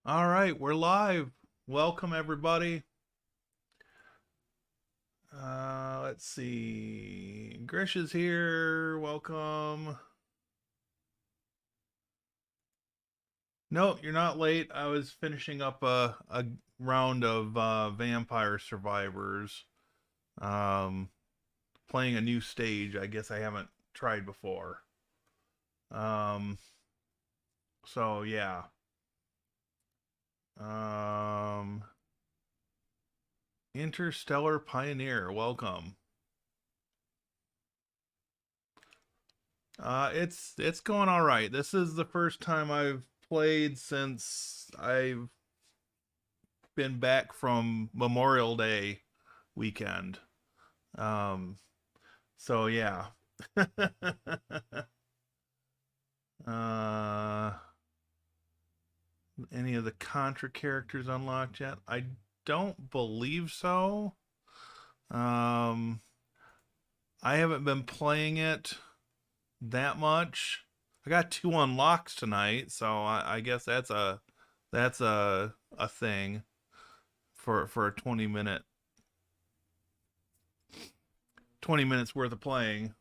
All right, we're live. Welcome, everybody. Let's see. Grish is here. Welcome. No, you're not late. I was finishing up a round of Vampire Survivors. Um, Playing a new stage. I guess I haven't tried before. Um, so yeah. Um, Interstellar Pioneer. Welcome. It's going all right. This is the first time I've played since I've been back from Memorial Day weekend. Um, so yeah. uh, any of the Contra characters unlocked yet? I don't believe so. Um, I haven't been playing it that much. I got two unlocks tonight, so I guess that's a thing for a 20 minutes worth of playing.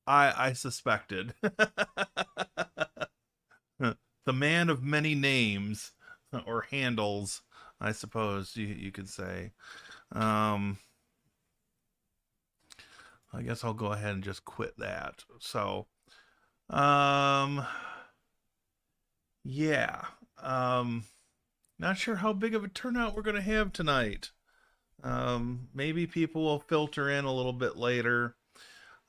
I suspected. The man of many names or handles, I suppose you could say. Um, I guess I'll go ahead and just quit that. So, um, yeah. Um, Not sure how big of a turnout we're going to have tonight. Maybe people will filter in a little bit later.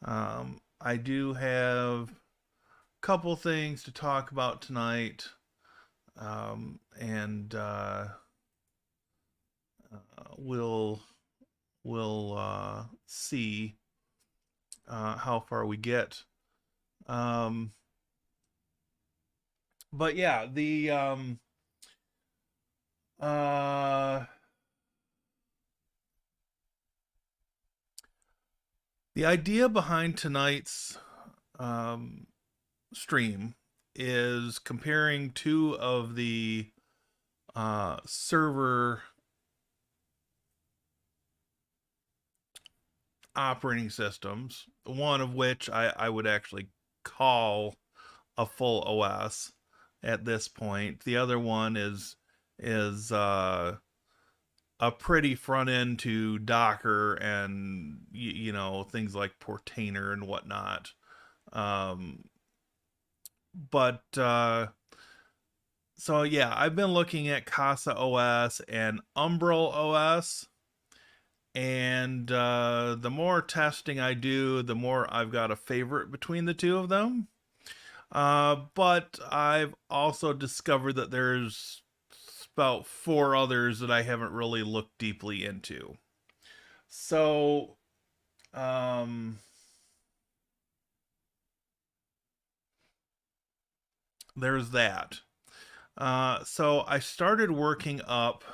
I do have a couple things to talk about tonight, and we'll see how far we get. Um, but yeah, uh, the idea behind tonight's um, stream is comparing two of the server operating systems, one of which I would actually call a full OS at this point. The other one is a pretty front end to Docker and things like Portainer and whatnot. Um, but so yeah, I've been looking at CasaOS and UmbrelOS, and the more testing I do, the more I've got a favorite between the two of them. But I've also discovered that there's about four others that I haven't really looked deeply into. So, um, there's that. So I started working up.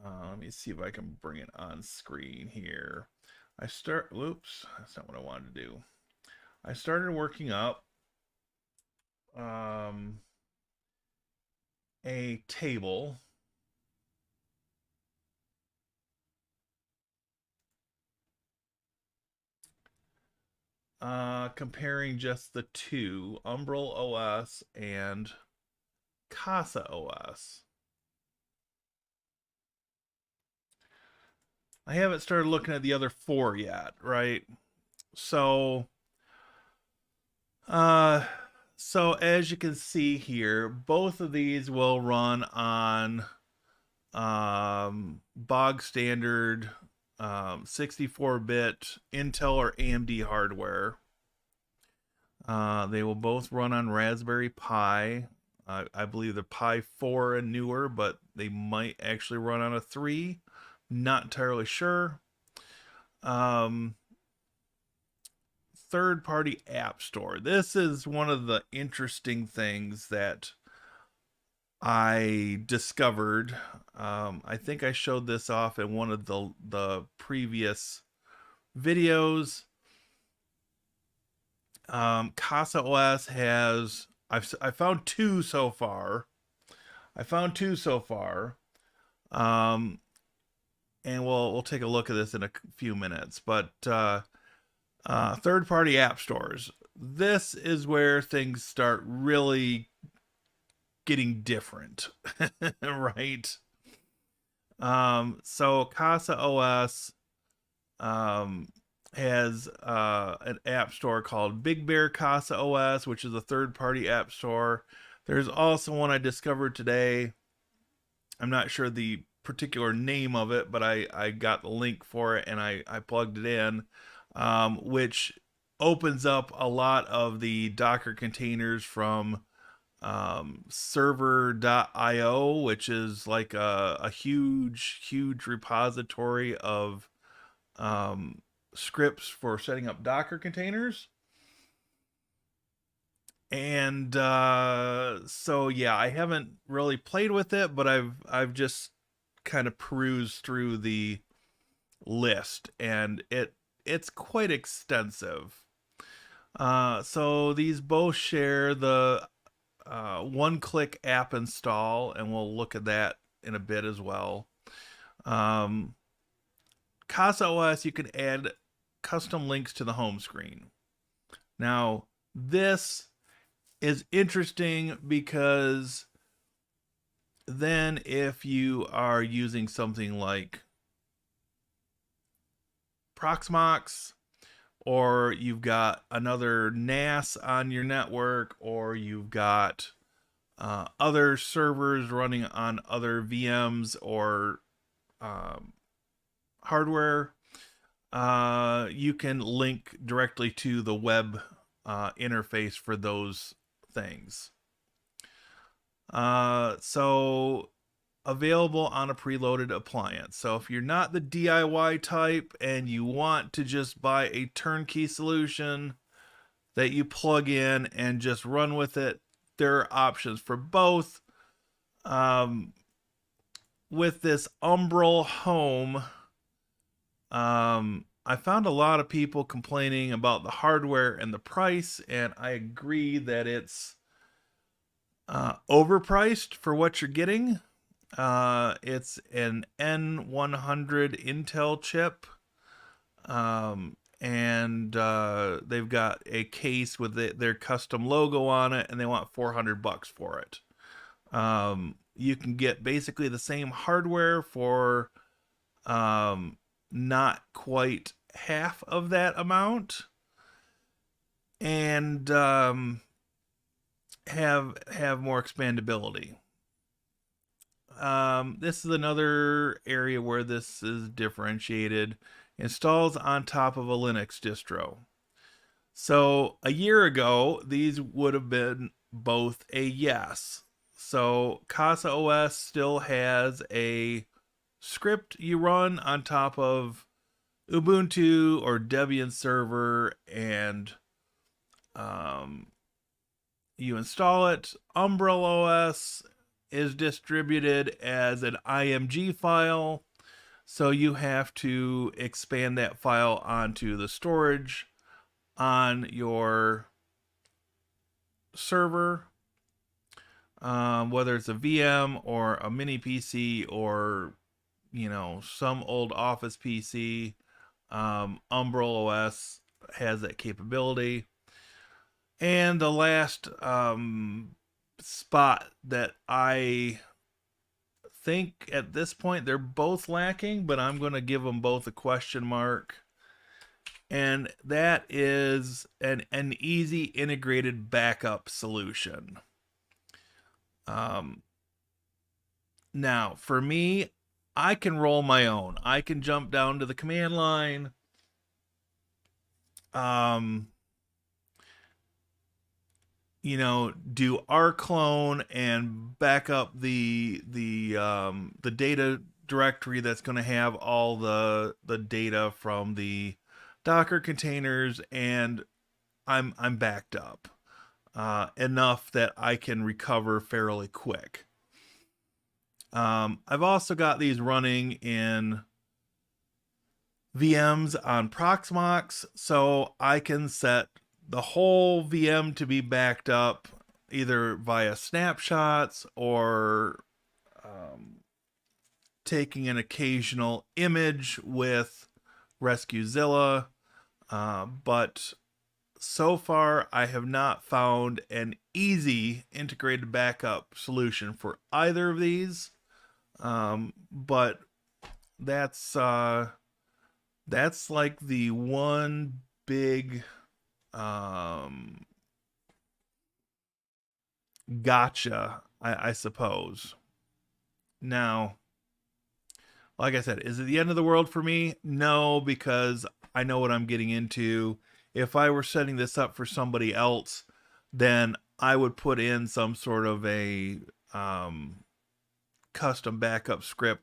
Let me see if I can bring it on screen here. Whoops, that's not what I wanted to do. I started working up um, a table comparing just the two, UmbrelOS and CasaOS. I haven't started looking at the other four yet, right? So, uh, so as you can see here, both of these will run on bog standard 64-bit Intel or AMD hardware. They will both run on Raspberry Pi. I believe the Pi 4 and newer, but they might actually run on a 3. Not entirely sure. Um, Third party app store. This is one of the interesting things that I discovered. I think I showed this off in one of the previous videos. CasaOS has I found two so far. I found two so far. Um, and we'll take a look at this in a few minutes. But third-party app stores. This is where things start really getting different, right? So CasaOS um, has an app store called Big Bear CasaOS, which is a third-party app store. There's also one I discovered today. I'm not sure the particular name of it, but I got the link for it and I plugged it in, which opens up a lot of the Docker containers from server.io, which is like a huge repository of scripts for setting up Docker containers. And so yeah, I haven't really played with it, but I've just kind of perused through the list, and it's quite extensive. So these both share the one-click app install, and we'll look at that in a bit as well. CasaOS, you can add custom links to the home screen. Now, this is interesting because then if you are using something like Proxmox, or you've got another NAS on your network, or you've got other servers running on other VMs or hardware, you can link directly to the web interface for those things. So available on a preloaded appliance. So if you're not the DIY type and you want to just buy a turnkey solution that you plug in and just run with it, there are options for both. With this Umbrel Home, I found a lot of people complaining about the hardware and the price, and I agree that it's overpriced for what you're getting. It's an N100 Intel chip, and they've got a case with their custom logo on it, and they want $400 for it. You can get basically the same hardware for not quite half of that amount, and have more expandability. This is another area where this is differentiated. Installs on top of a Linux distro. So a year ago, these would have been both a yes. So CasaOS still has a script you run on top of Ubuntu or Debian server, and you install it. UmbrelOS is distributed as an IMG file, so you have to expand that file onto the storage on your server, whether it's a VM or a mini PC or some old office PC. UmbrelOS has that capability. And the last spot that I think at this point they're both lacking, but I'm going to give them both a question mark. And that is an easy integrated backup solution. Now, for me, I can roll my own. I can jump down to the command line. Do rclone and back up the data directory that's going to have all the data from the Docker containers, and I'm backed up enough that I can recover fairly quick. I've also got these running in VMs on Proxmox, so I can set the whole VM to be backed up, either via snapshots or taking an occasional image with RescueZilla. But so far, I have not found an easy integrated backup solution for either of these. But that's like the one big gotcha, I suppose. Now, like I said, is it the end of the world for me? No, because I know what I'm getting into. If I were setting this up for somebody else, then I would put in some sort of a custom backup script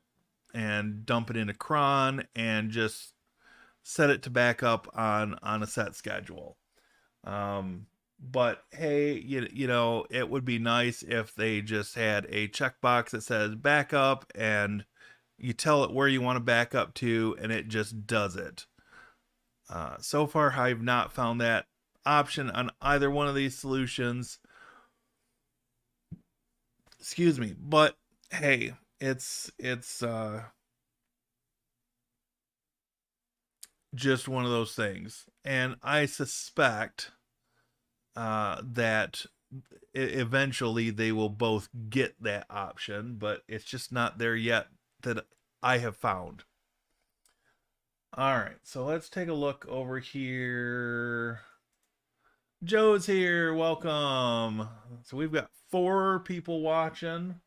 and dump it into cron and just set it to backup on a set schedule. But hey, you know, it would be nice if they just had a checkbox that says backup, and you tell it where you want to back up to, and it just does it. So far, I've not found that option on either one of these solutions. Excuse me, but hey, it's just one of those things, and I suspect that eventually they will both get that option, but it's just not there yet that I have found. All right, so let's take a look over here. Joe's here. Welcome. So we've got 4 people watching.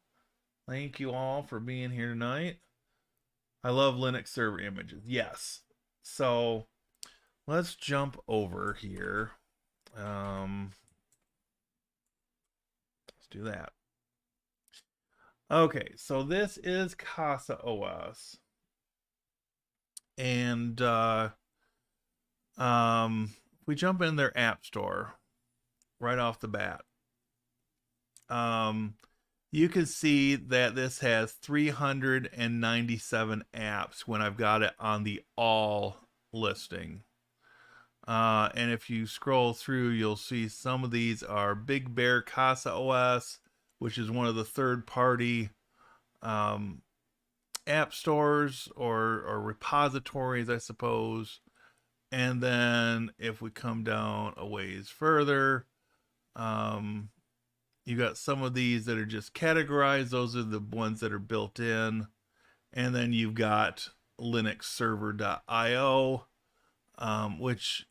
Thank you all for being here tonight. I love Linux server images. Yes. So let's jump over here. Let's do that. Okay, so this is CasaOS. And we jump in their app store right off the bat. You can see that this has 397 apps when I've got it on the all listing. And if you scroll through, you'll see some of these are Big Bear CasaOS, which is one of the third-party app stores or repositories, I suppose. And then if we come down a ways further, you got some of these that are just categorized. Those are the ones that are built in. And then you've got linuxserver.io, which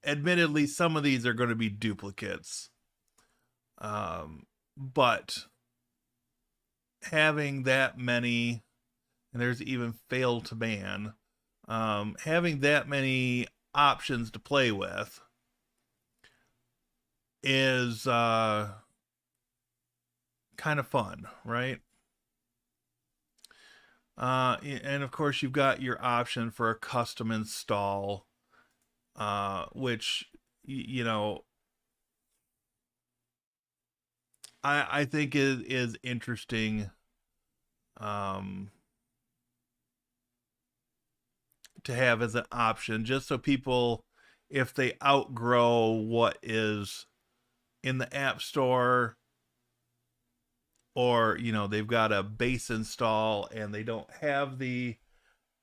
admittedly some of these are going to be duplicates. But having that many, and there's even failed to ban, having that many options to play with is kind of fun, right? And of course you've got your option for a custom install, which, you know, I think is interesting. To have as an option, just so people, if they outgrow what is in the app store, or you know they've got a base install and they don't have the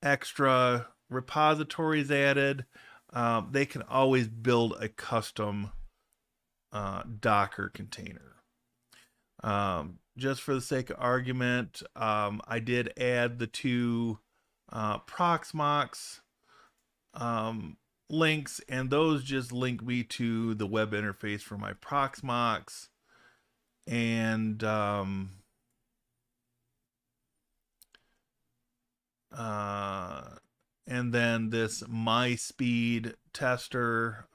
extra repositories added, they can always build a custom Docker container. Just for the sake of argument, I did add the 2 Proxmox links, and those just link me to the web interface for my Proxmox. And then this MySpeed tester,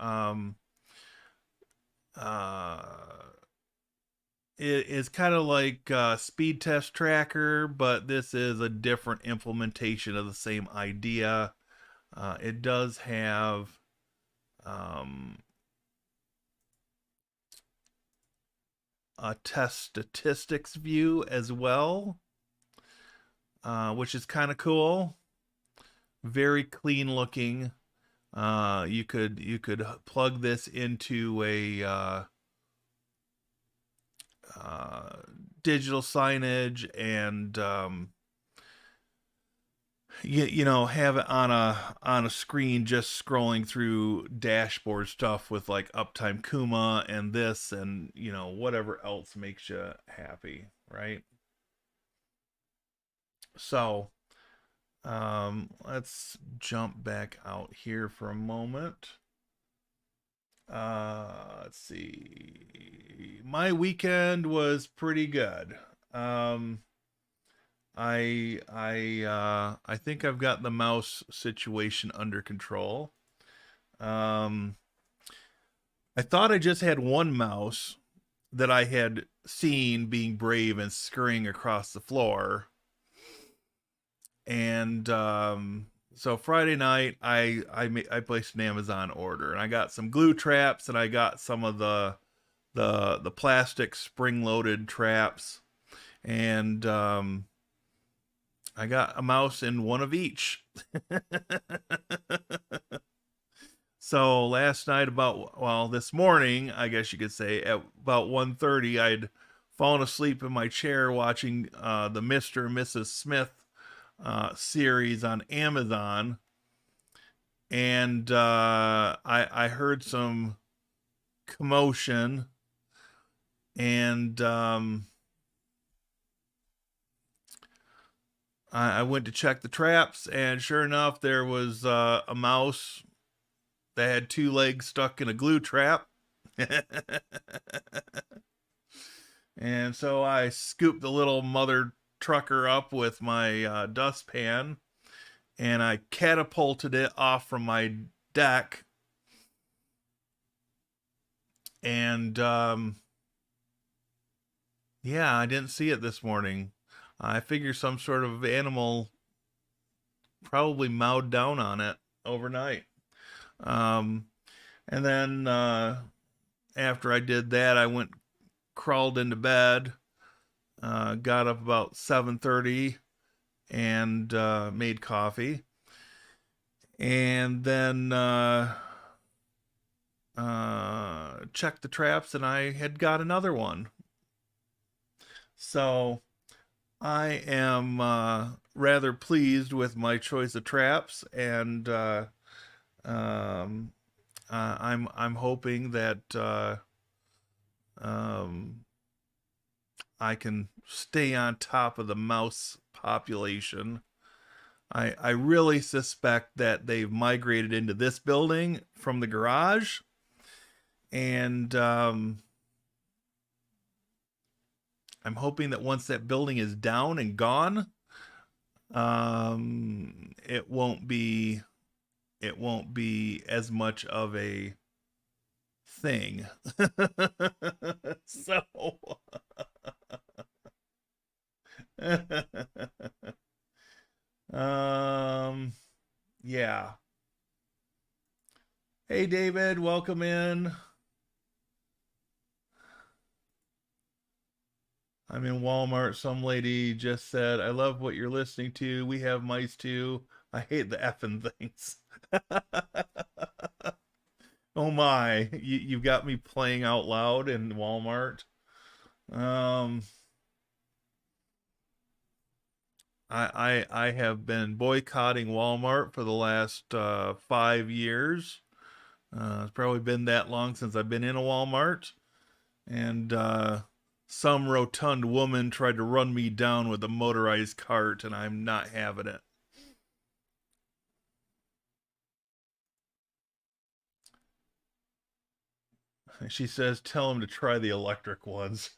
it is kind of like Speed Test Tracker, but this is a different implementation of the same idea. It does have a test statistics view as well, which is kind of cool. Very clean looking. You could plug this into a digital signage and you know, have it on a screen just scrolling through dashboard stuff with like Uptime Kuma and this and you know whatever else makes you happy, right? So let's jump back out here for a moment. Let's see. My weekend was pretty good. Um, I think I've got the mouse situation under control. Um, I thought I just had one mouse that I had seen being brave and scurrying across the floor, and so Friday night I placed an Amazon order, and I got some glue traps, and I got some of the plastic spring loaded traps, and I got a mouse in one of each. So last night this morning, I guess you could say at about 1:30, I'd fallen asleep in my chair watching the Mr. and Mrs. Smith series on Amazon, and I heard some commotion, and I went to check the traps, and sure enough, there was a mouse that had two legs stuck in a glue trap. And so I scooped the little mother trucker up with my dustpan, and I catapulted it off from my deck. And yeah, I didn't see it this morning. I figure some sort of animal probably mowed down on it overnight. Um, and then after I did that, I crawled into bed, got up about 7:30, and made coffee, and then checked the traps, and I had got another one. So I am rather pleased with my choice of traps, and um, I'm hoping that I can stay on top of the mouse population. I really suspect that they've migrated into this building from the garage, and I'm hoping that once that building is down and gone, it won't be as much of a thing. So yeah. Hey David, welcome in. I'm in Walmart. Some lady just said, I love what you're listening to. We have mice too. I hate the effing things. Oh my, you've got me playing out loud in Walmart. Um, I have been boycotting Walmart for the last 5 years. It's probably been that long since I've been in a Walmart, and some rotund woman tried to run me down with a motorized cart, and I'm not having it. She says, tell him to try the electric ones.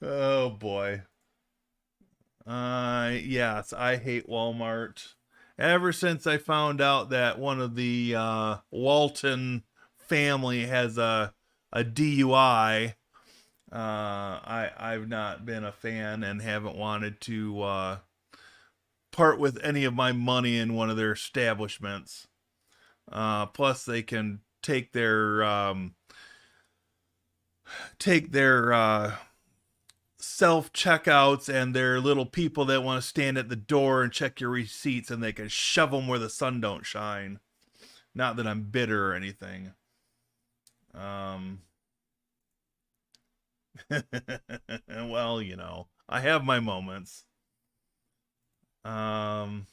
Oh boy. Yes, I hate Walmart. Ever since I found out that one of the Walton family has a DUI, I've not been a fan and haven't wanted to part with any of my money in one of their establishments. Plus, they can take their self checkouts and their little people that want to stand at the door and check your receipts, and they can shove them where the sun don't shine. Not that I'm bitter or anything. Um, well, I have my moments. Um,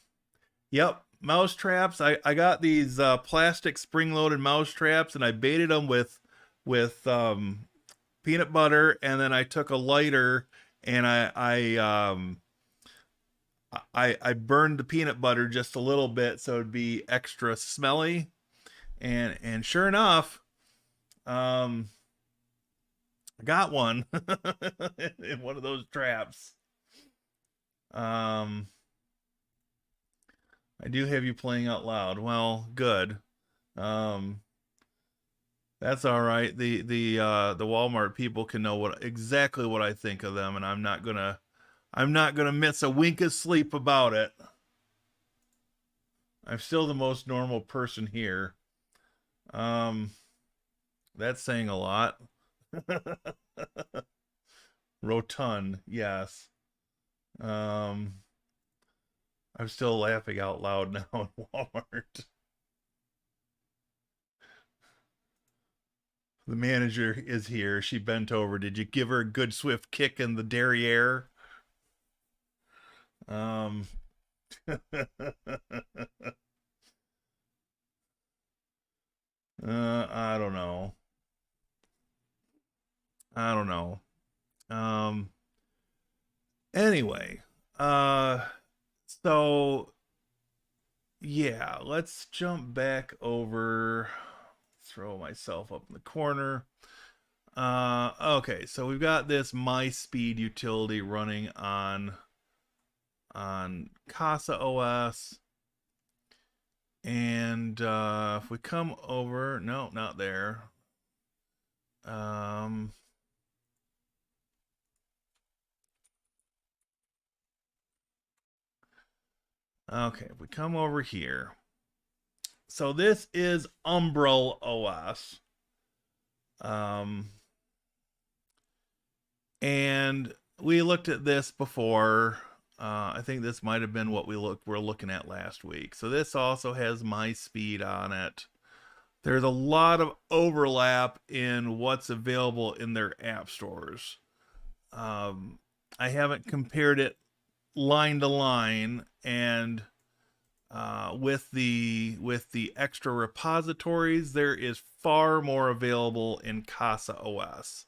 yep, mouse traps. I got these plastic spring-loaded mouse traps, and I baited them with peanut butter, and then I took a lighter and I burned the peanut butter just a little bit so it'd be extra smelly, and sure enough, um, I got one in one of those traps. Um, I do have you playing out loud. Well, good. Um, that's all right. The Walmart people can know exactly what I think of them, and I'm not gonna miss a wink of sleep about it. I'm still the most normal person here. Um, that's saying a lot. Rotund, yes. Um, I'm still laughing out loud now in Walmart. The manager is here. She bent over. Did you give her a good swift kick in the derriere? Um, I don't know. I don't know. Um, anyway, uh, so yeah, let's jump back over. Throw myself up in the corner. Okay, so we've got this MySpeed utility running on CasaOS, and if we come over, no, not there. Um, okay, if we come over here, so this is UmbrelOS, um, and we looked at this before. I think this might have been what we're looking at last week. So this also has MySpeed on it. There's a lot of overlap in what's available in their app stores. Um, I haven't compared it line to line, and with the extra repositories, there is far more available in CasaOS.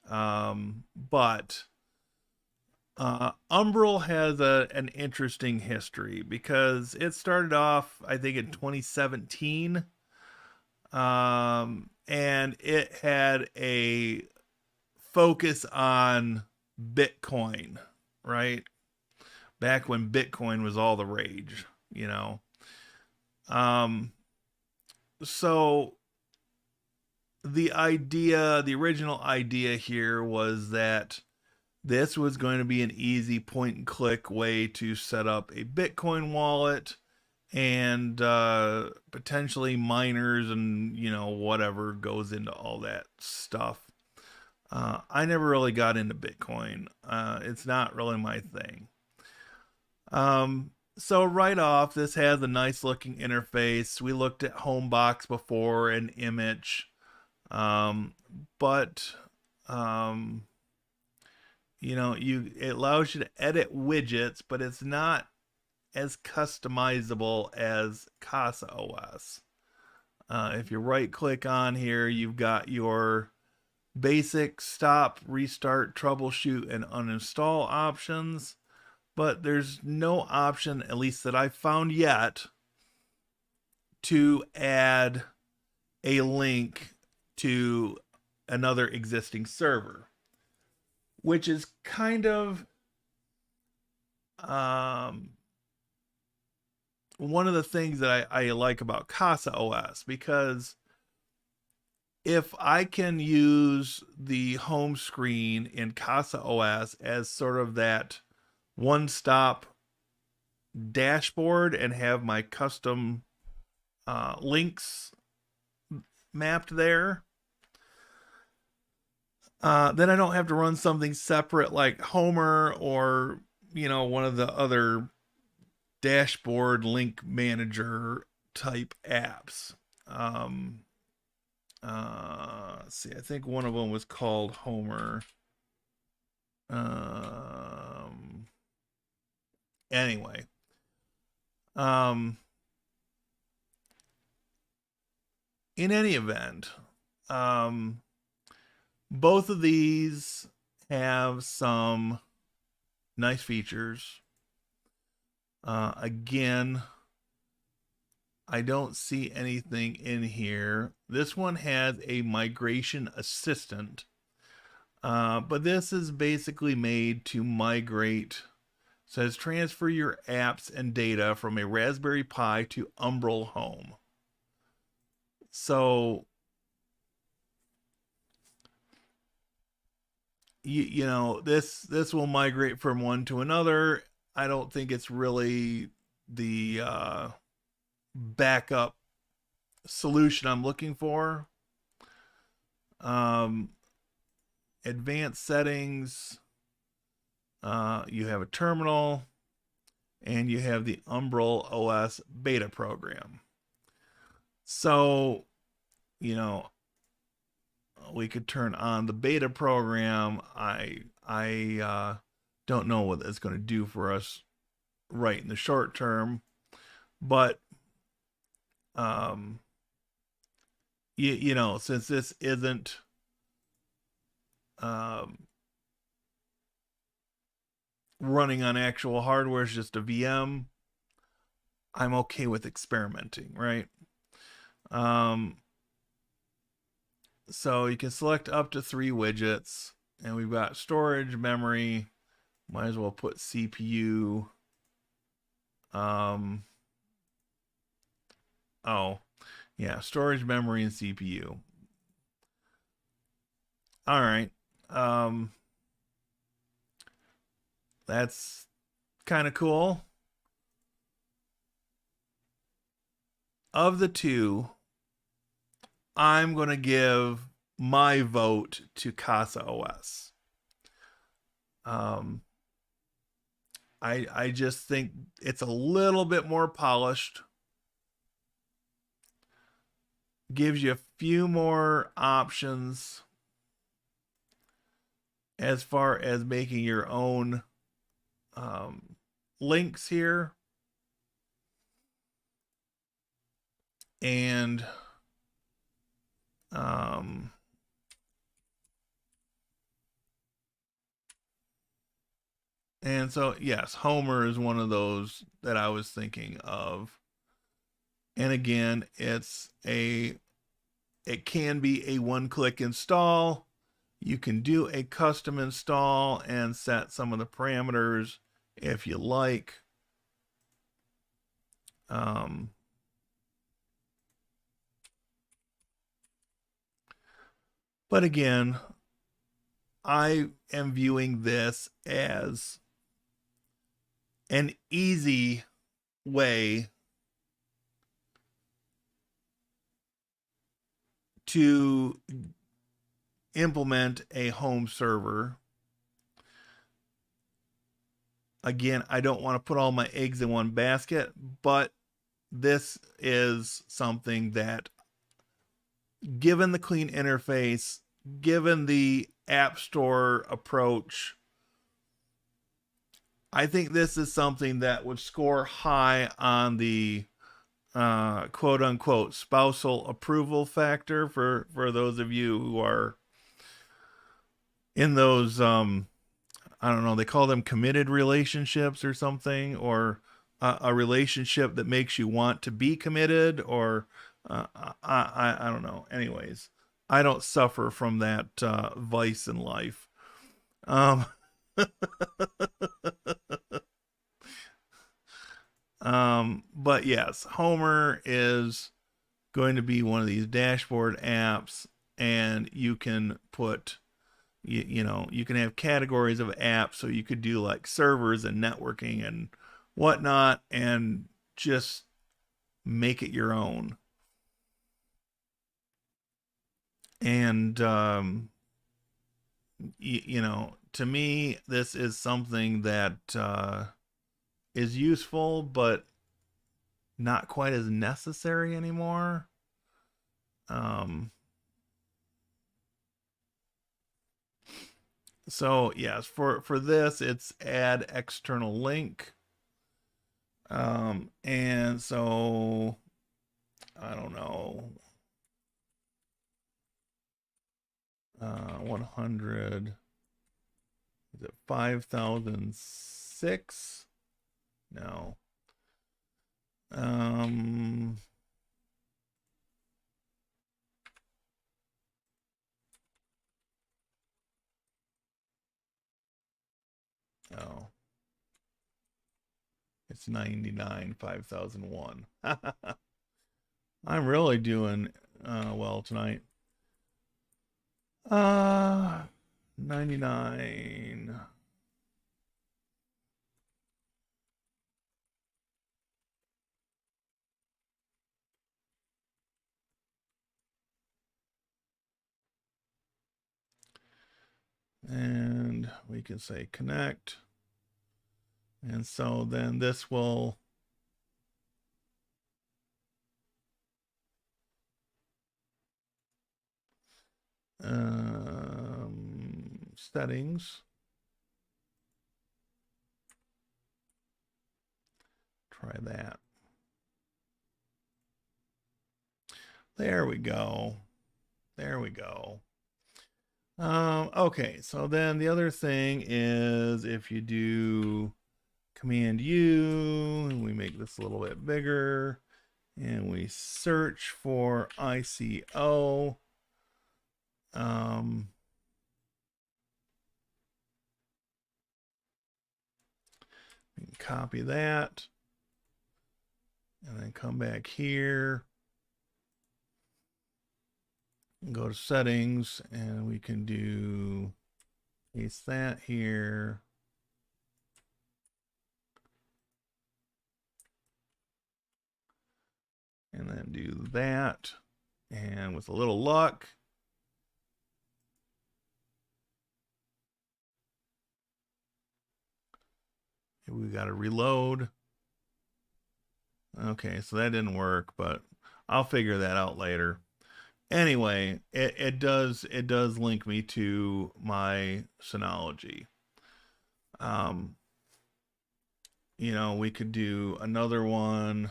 But Umbrel has an interesting history because it started off, I think, in 2017, and it had a focus on Bitcoin, right? Back when Bitcoin was all the rage, you know. Um, so the original idea here was that this was going to be an easy point and click way to set up a Bitcoin wallet and potentially miners and whatever goes into all that stuff. I never really got into Bitcoin. It's not really my thing. So right off, this has a nice looking interface. We looked at Homebox before and Image, um, but um, it allows you to edit widgets, but it's not as customizable as CasaOS. If you right click on here, you've got your basic stop, restart, troubleshoot, and uninstall options, but there's no option, at least that I've found yet, to add a link to another existing server, which is kind of one of the things that I like about CasaOS, because if I can use the home screen in CasaOS as sort of that one-stop dashboard and have my custom links mapped there, then I don't have to run something separate like Homer or one of the other dashboard link manager type apps. let's see. I think one of them was called Homer. Um, anyway, um, in any event, um, both of these have some nice features. Again, I don't see anything in here. This one has a migration assistant, but this is basically made to migrate. It says transfer your apps and data from a Raspberry Pi to Umbrel Home. So, you know, this will migrate from one to another. I don't think it's really the backup solution I'm looking for. Um, Advanced settings. You have a terminal, and you have the UmbrelOS beta program. So, you know, we could turn on the beta program. I don't know what it's going to do for us right in the short term, but um, you know, since this isn't um, running on actual hardware, it's just a VM. I'm okay with experimenting, right? Um, so you can select up to 3 widgets, and we've got storage, memory. Might as well put CPU. Oh, yeah, storage, memory, and CPU. All right. That's kind of cool. Of the two, I'm going to give my vote to CasaOS. Um, I just think it's a little bit more polished. Gives you a few more options as far as making your own links here. And and so yes, Homer is one of those that I was thinking of. And again, it can be a one-click install. You can do a custom install and set some of the parameters if you like. But again, I am viewing this as an easy way to implement a home server. Again, I don't want to put all my eggs in one basket, but this is something that, given the clean interface, given the App Store approach, I think this is something that would score high on the quote unquote spousal approval factor for those of you who are in those I don't know, they call them committed relationships or something, or a relationship that makes you want to be committed, or I don't know. Anyways, I don't suffer from that vice in life. Um, but yes, Homer is going to be one of these dashboard apps, and you can put you know, you can have categories of apps, so you could do like servers and networking and whatnot, and just make it your own. And you know, to me, this is something that is useful, but not quite as necessary anymore. Um, So yes, for this it's add external link. And so I don't know, 100, is it 5006? No. Um, oh, it's 99 5001. I'm really doing well tonight. 99. And we can say connect. And so then this will settings. Try that. There we go. There we go. Okay, so then the other thing is if you do Command U, and we make this a little bit bigger, and we search for ICO. Copy that, and then come back here, and go to settings, and we can do paste that here. And then do that. And with a little luck, we got to reload. Okay, so that didn't work, but I'll figure that out later. Anyway, it does link me to my Synology. You know, we could do another one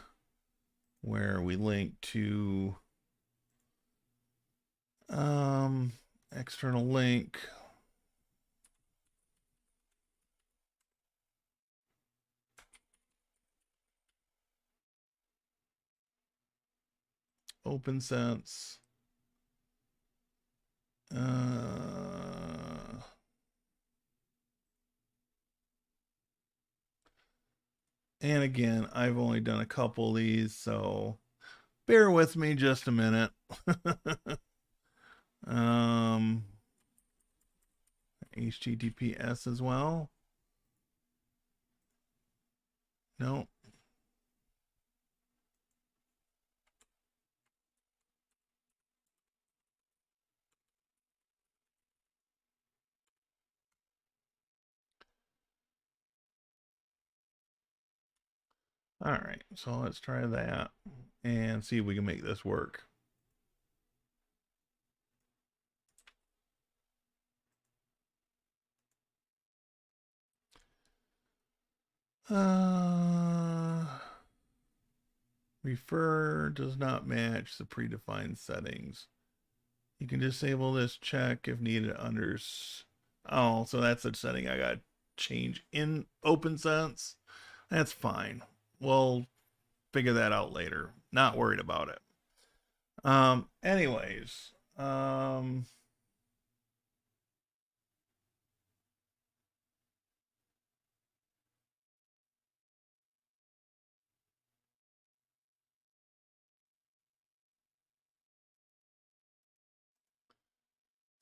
where we link to external link. OpenSense. And again, I've only done a couple of these, so bear with me just a minute. HTTPS as well. No. All right, so let's try that and see if we can make this work. Refer does not match the predefined settings. You can disable this check if needed under. Oh, so that's a setting I got to change in OpenSense. That's fine. We'll figure that out later. Not worried about it. Anyways,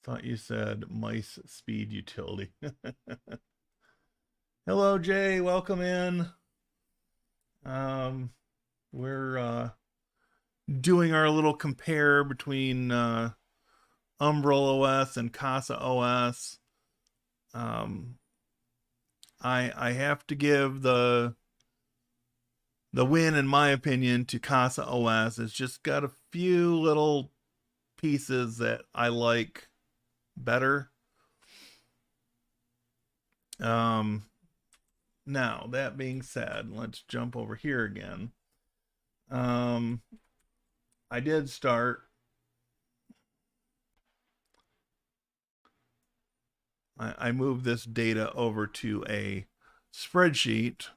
thought you said mice speed utility. Hello, Jay. Welcome in. We're doing our little compare between UmbrelOS and CasaOS. I have to give the win, in my opinion, to CasaOS. It's just got a few little pieces that I like better. Um, Now, that being said, let's jump over here again. Um, I did start. I moved this data over to a spreadsheet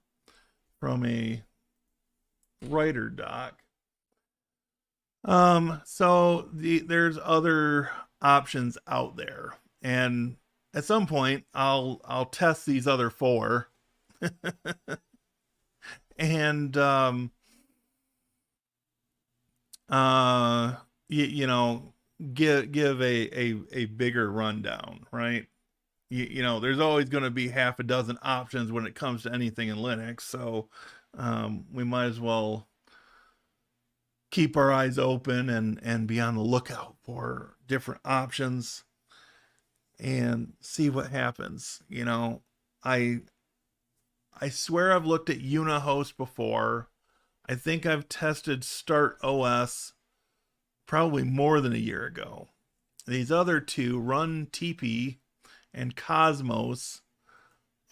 from a writer doc. There's other options out there, and at some point I'll test these other four, and uh you know, give a bigger rundown, right? You know, there's always going to be half a dozen options when it comes to anything in Linux, so we might as well keep our eyes open and be on the lookout for different options and see what happens. You know, I I swear I've looked at Unihost before. I think I've tested Start OS probably more than a year ago. These other two, Run TP and Cosmos,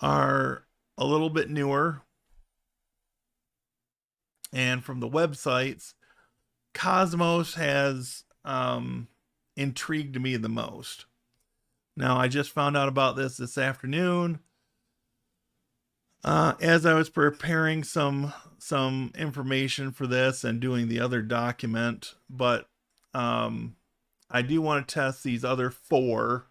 are a little bit newer. And from the websites, Cosmos has intrigued me the most. Now, I just found out about this afternoon as I was preparing some information for this and doing the other document, but I do want to test these other four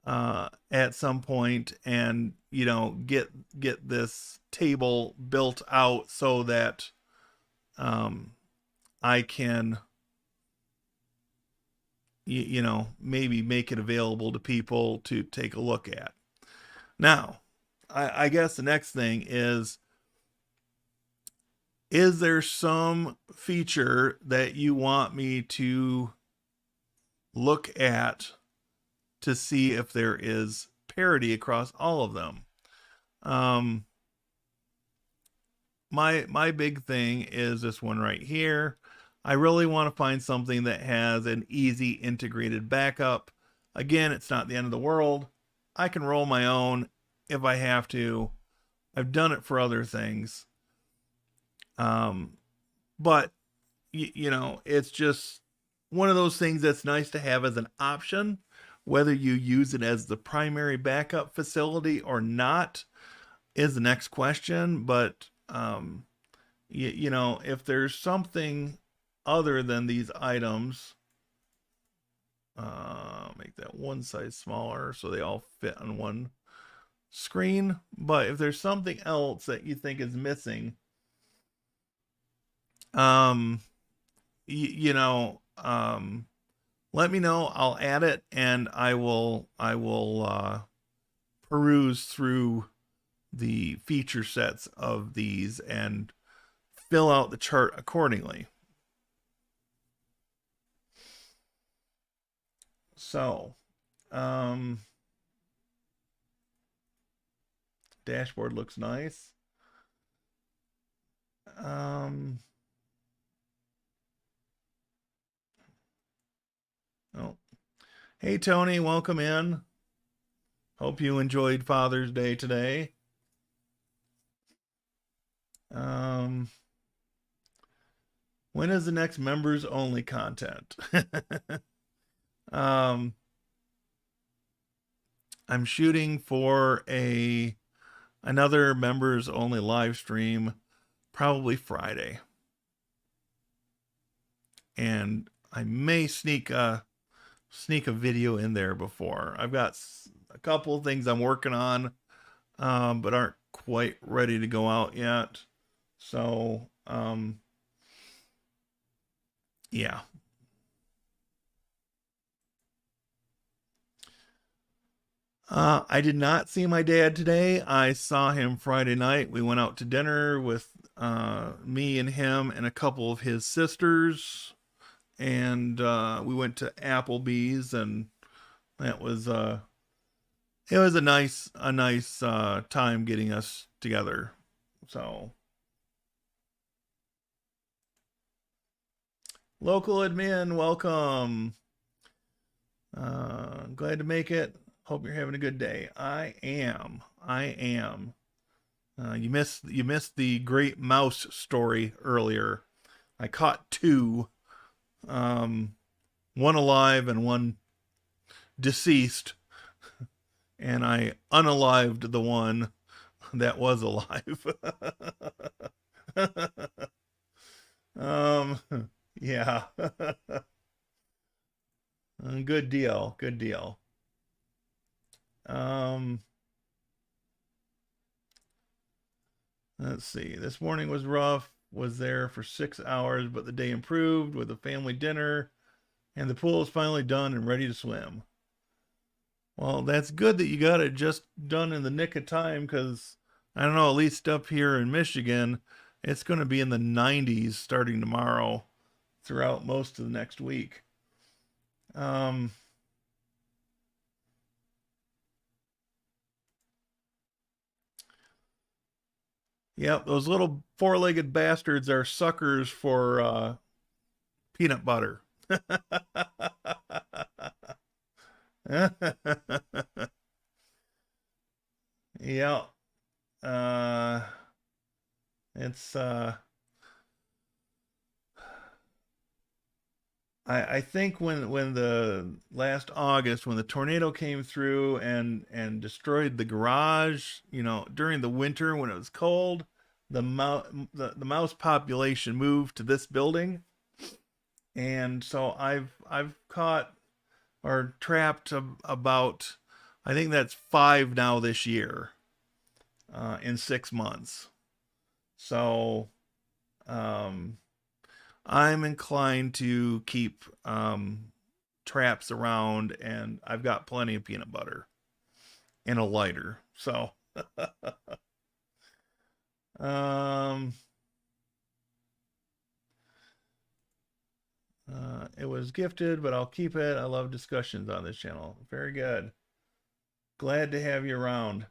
at some point, and you know, get this table built out so that I can you know, maybe make it available to people to take a look at. Now, I guess the next thing is there some feature that you want me to look at to see if there is parity across all of them? Um, my big thing is this one right here. I really want to find something that has an easy integrated backup. Again, it's not the end of the world. I can roll my own if I have to. I've done it for other things. But you know, it's just one of those things that's nice to have as an option, whether you use it as the primary backup facility or not is the next question. But you know, if there's something other than these items, make that one size smaller so they all fit on one screen. But if there's something else that you think is missing, um, you know, let me know. I'll add it, and I will peruse through the feature sets of these and fill out the chart accordingly. So, um, dashboard looks nice. Um, oh, hey Tony, welcome in. Hope you enjoyed Father's Day today. Um, when is the next members only content? um, I'm shooting for another members only live stream probably Friday. And I may sneak a video in there before. I've got a couple of things I'm working on, but aren't quite ready to go out yet. So, yeah. I did not see my dad today. I saw him Friday night. We went out to dinner with me and him and a couple of his sisters, and we went to Applebee's, and that was it was a nice time getting us together. So, local admin, welcome. Glad to make it. Hope you're having a good day. I am. I am. You missed the great mouse story earlier. I caught two, um, one alive and one deceased, and I unalived the one that was alive. um, yeah. Good deal. Good deal. Um, let's see. This morning was rough. Was there for 6 hours, but the day improved with a family dinner, and the pool is finally done and ready to swim. Well, that's good that you got it just done in the nick of time because I don't know, at least up here in Michigan, it's going to be in the 90s starting tomorrow throughout most of the next week. Um, yep, those little four-legged bastards are suckers for peanut butter. Yeah. Uh, it's I think when the last August when the tornado came through and destroyed the garage, during the winter when it was cold, the mouse population moved to this building, and so I've caught or trapped about, I think that's five now this year, in 6 months. So um, I'm inclined to keep traps around, and I've got plenty of peanut butter and a lighter. So um, it was gifted, but I'll keep it. I love discussions on this channel. Very good. Glad to have you around.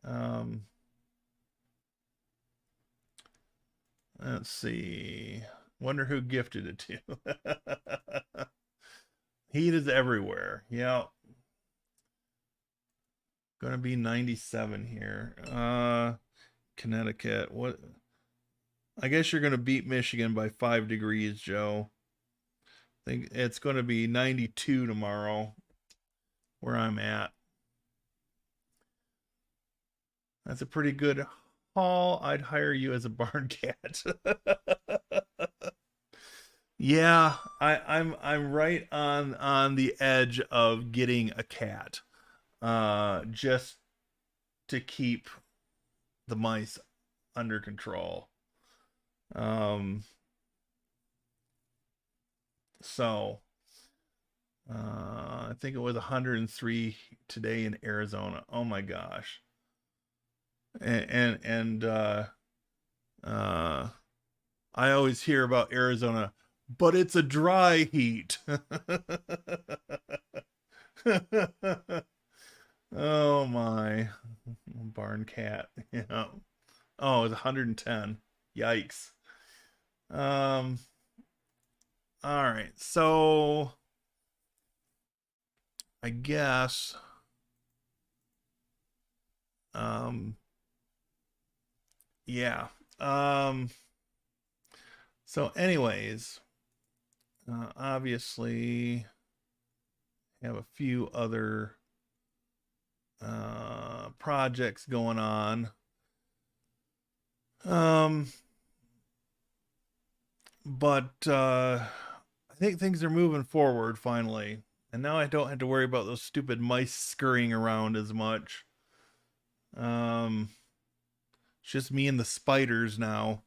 Um, let's see. Wonder who gifted it to. Heat is everywhere. Yeah. Gonna be 97 here. Connecticut. What? I guess you're gonna beat Michigan by 5 degrees, Joe. I think it's gonna be 92 tomorrow, where I'm at. That's a pretty good haul. I'd hire you as a barn cat. Yeah, I'm right on the edge of getting a cat. Just to keep the mice under control. Um, so I think it was 103 today in Arizona. Oh my gosh. And uh, I always hear about Arizona, but it's a dry heat. Oh my, barn cat. Yeah. Oh, it was 110. Yikes. Um. All right. So I guess. Um. Yeah. Um. So, anyways, obviously, have a few other projects going on. Um, but I think things are moving forward finally, and now I don't have to worry about those stupid mice scurrying around as much. Um, it's just me and the spiders now,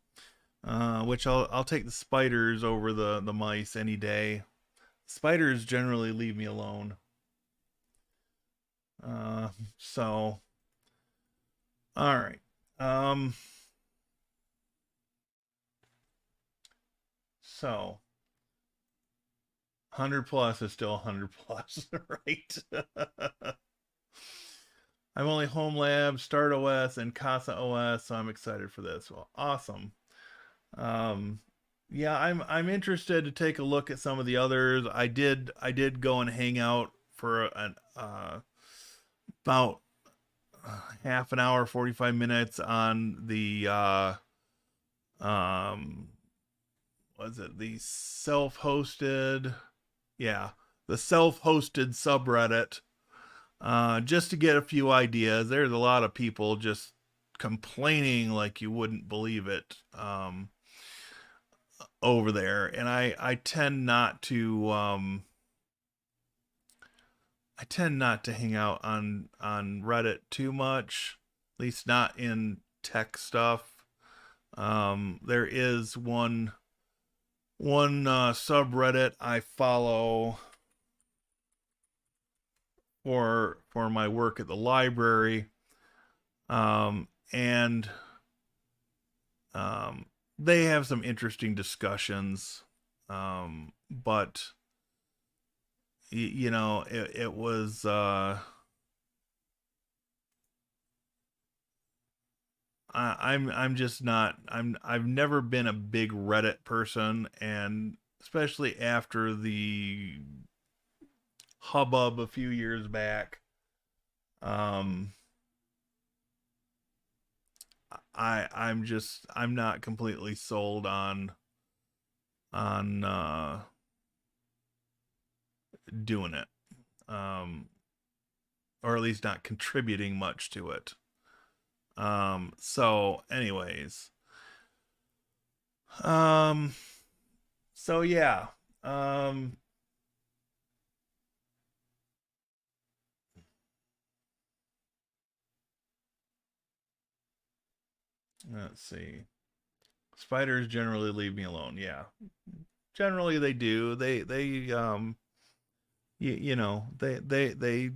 which I'll take the spiders over the mice any day. Spiders generally leave me alone. Uh, so all right. Um, so 100 plus is still 100 plus, right? I'm only Home Lab, Start OS, and CasaOS, so I'm excited for this. Well, awesome. Um, yeah, I'm interested to take a look at some of the others. I did go and hang out for about half an hour, 45 minutes on the um was it the self-hosted, yeah, the self-hosted subreddit, just to get a few ideas. There's a lot of people just complaining like you wouldn't believe it, over there, and I tend not to I tend not to hang out on Reddit too much, at least not in tech stuff. There is one subreddit I follow for my work at the library, and they have some interesting discussions, but you know, it was I'm just not I've never been a big Reddit person, and especially after the hubbub a few years back, um I'm not completely sold on doing it, um or at least not contributing much to it. So anyways, um so yeah, um let's see. Spiders generally leave me alone. Yeah, generally they do. You know, they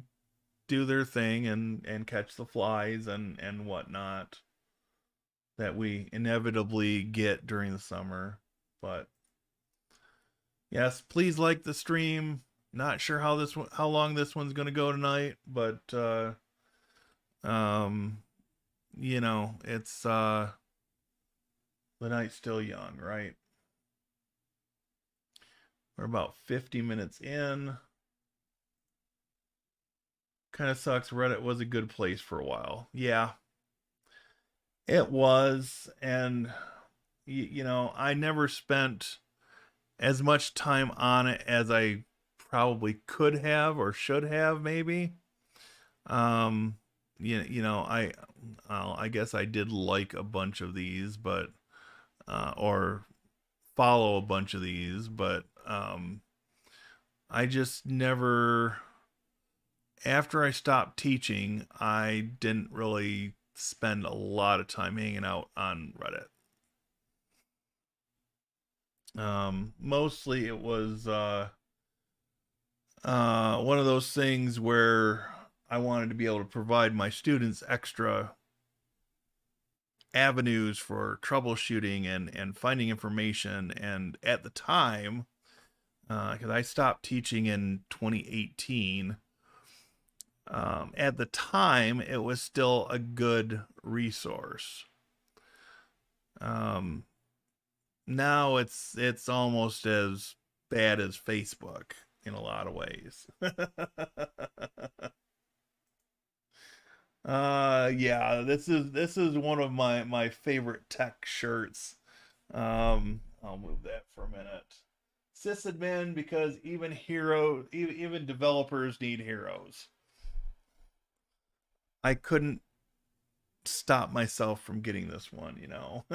do their thing and catch the flies and whatnot that we inevitably get during the summer. But yes, please like the stream. Not sure how long this one's gonna go tonight, but um you know, it's the night's still young, right? We're about 50 minutes in. Kind of sucks. Reddit was a good place for a while. Yeah, it was. And, you know, I never spent as much time on it as I probably could have or should have, maybe. Um, you know, I guess I did like a bunch of these, but, or follow a bunch of these, but, I just never, after I stopped teaching, I didn't really spend a lot of time hanging out on Reddit. Mostly it was one of those things where I wanted to be able to provide my students extra avenues for troubleshooting and finding information. And at the time, because I stopped teaching in 2018, at the time it was still a good resource. Um, Now it's almost as bad as Facebook in a lot of ways. Yeah, this is one of my favorite tech shirts. I'll move that for a minute. Sysadmin, because even developers need heroes. I couldn't stop myself from getting this one, you know.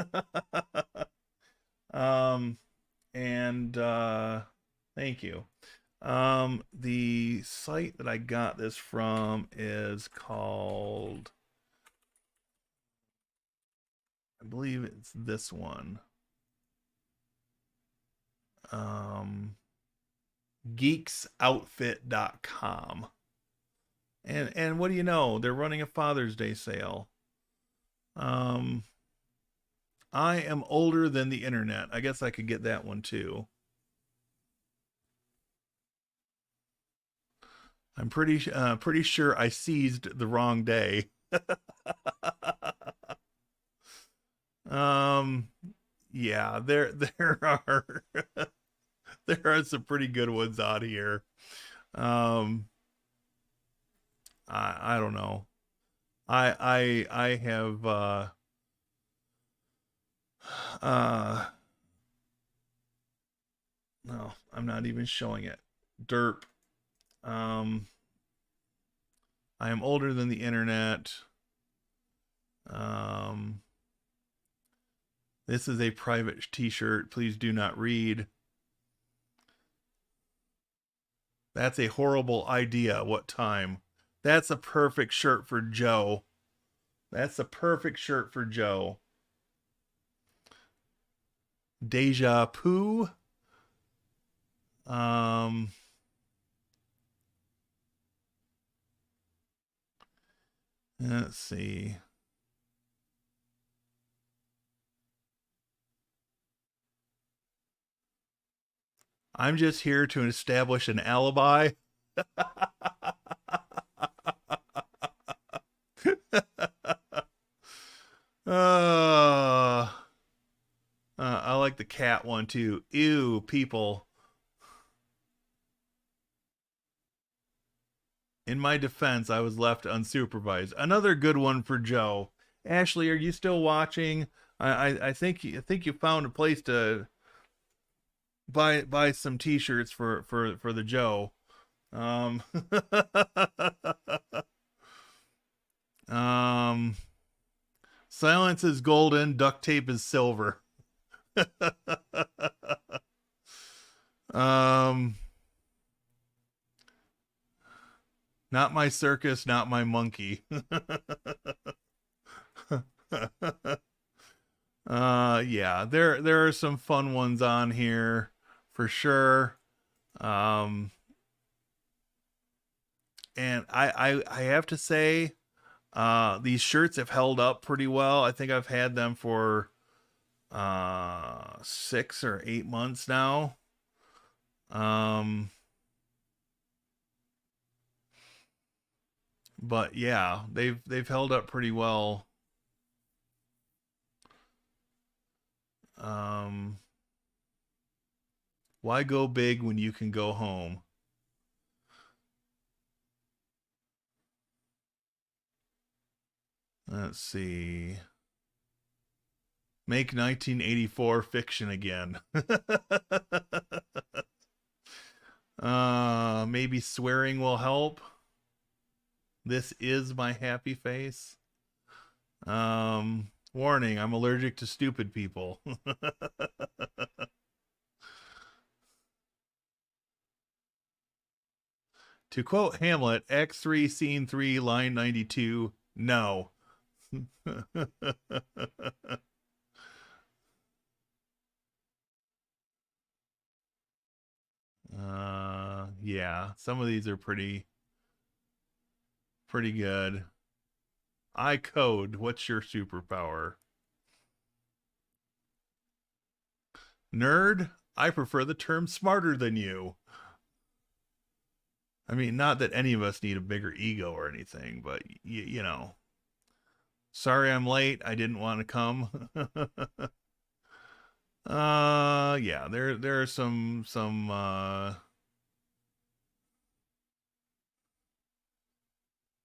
um and thank you. The site that I got this from is called, I believe it's this one. Um, geeksoutfit.com. And what do you know? They're running a Father's Day sale. Um, I am older than the internet. I guess I could get that one too. I'm pretty sure I seized the wrong day. um, yeah, there are there are some pretty good ones out here. Um, I don't know. I have uh no, I'm not even showing it. Derp. Um I am older than the internet. Um this is a private t-shirt. Please do not read. That's a horrible idea. What time? That's a perfect shirt for Joe. That's the perfect shirt for Joe. Deja Poo. Um, let's see. I'm just here to establish an alibi. uh, I like the cat one too. Ew, people. In my defense, I was left unsupervised. Another good one for Joe. Ashley, are you still watching? I think you found a place to buy some T-shirts for the Joe. Um, um, silence is golden, duct tape is silver. um, not my circus, not my monkey. Yeah, there are some fun ones on here for sure. Um, and I have to say, these shirts have held up pretty well. I think I've had them for 6 or 8 months now. Um, but yeah, they've held up pretty well. Um, why go big when you can go home? Let's see. Make 1984 fiction again. Maybe swearing will help. This is my happy face. Warning, I'm allergic to stupid people. To quote Hamlet, Act 3, Scene 3, line 92, no. Yeah, some of these are pretty good. I code, what's your superpower? Nerd, I prefer the term smarter than you. I mean, not that any of us need a bigger ego or anything, but you know. Sorry I'm late. I didn't want to come. Yeah, there are some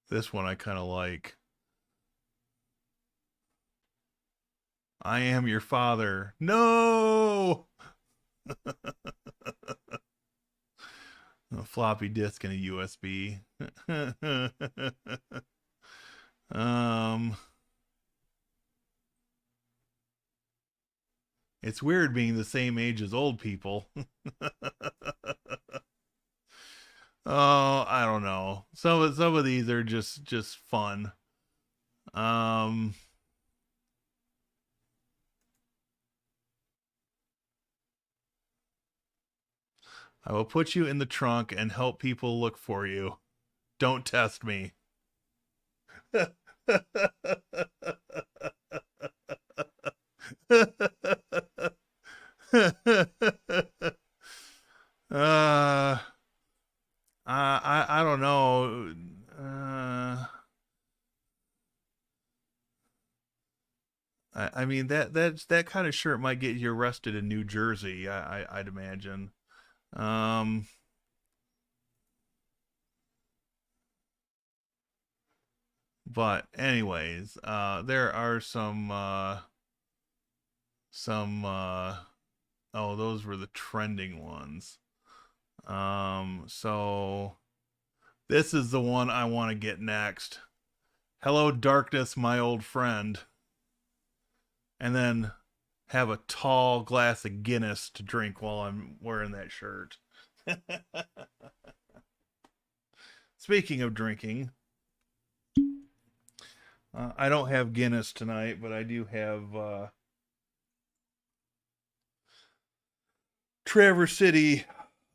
this one I kind of like. I am your father. No! A floppy disk and a USB. um it's weird being the same age as old people. Oh, I don't know. Some of these are just fun. Um I will put you in the trunk and help people look for you. Don't test me. I don't know. I mean that kind of shirt might get you arrested in New Jersey. I'd imagine. Um, But anyways, there are some oh, those were the trending ones. So this is the one I want to get next. Hello, darkness, my old friend. And then have a tall glass of Guinness to drink while I'm wearing that shirt. Speaking of drinking, I don't have Guinness tonight, but I do have Traverse City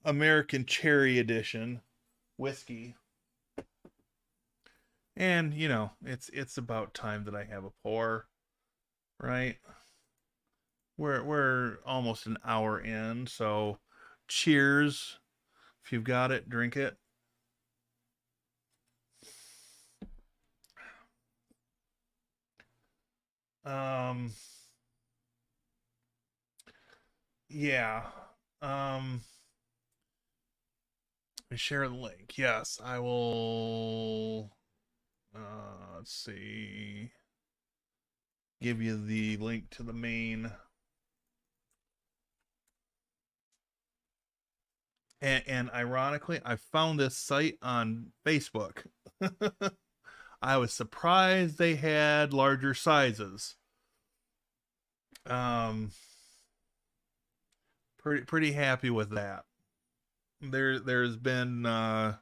American Cherry Edition whiskey. And you know, it's about time that I have a pour, right? We're almost an hour in, so cheers. If you've got it, drink it. Um yeah. Um Share the link. Yes, I will let's see. Give you the link to the main. And ironically, I found this site on Facebook. I was surprised they had larger sizes. Um, pretty happy with that. There's been a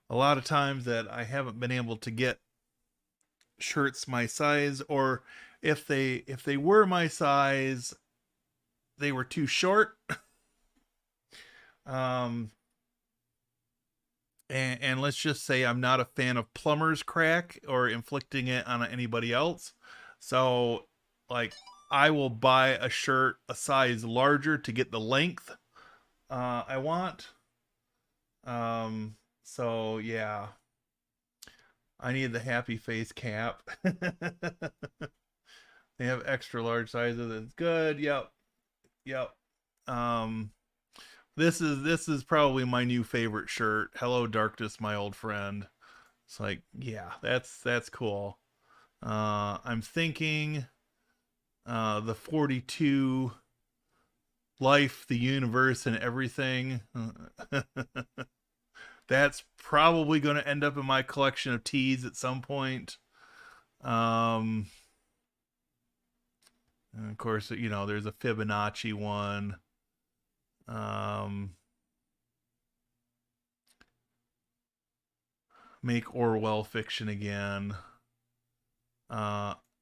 lot of times that I haven't been able to get shirts my size, or if they were my size, they were too short. um, and let's just say I'm not a fan of plumber's crack or inflicting it on anybody else. So, like, I will buy a shirt a size larger to get the length I want. So yeah, I need the happy face cap. They have extra large sizes. That's good. Yep, yep. Um, this is probably my new favorite shirt. Hello, darkness, my old friend. It's like, yeah, that's cool. I'm thinking the 42 life, the universe, and everything. That's probably going to end up in my collection of tees at some point. And of course, you know, there's a Fibonacci one. Make Orwell fiction again.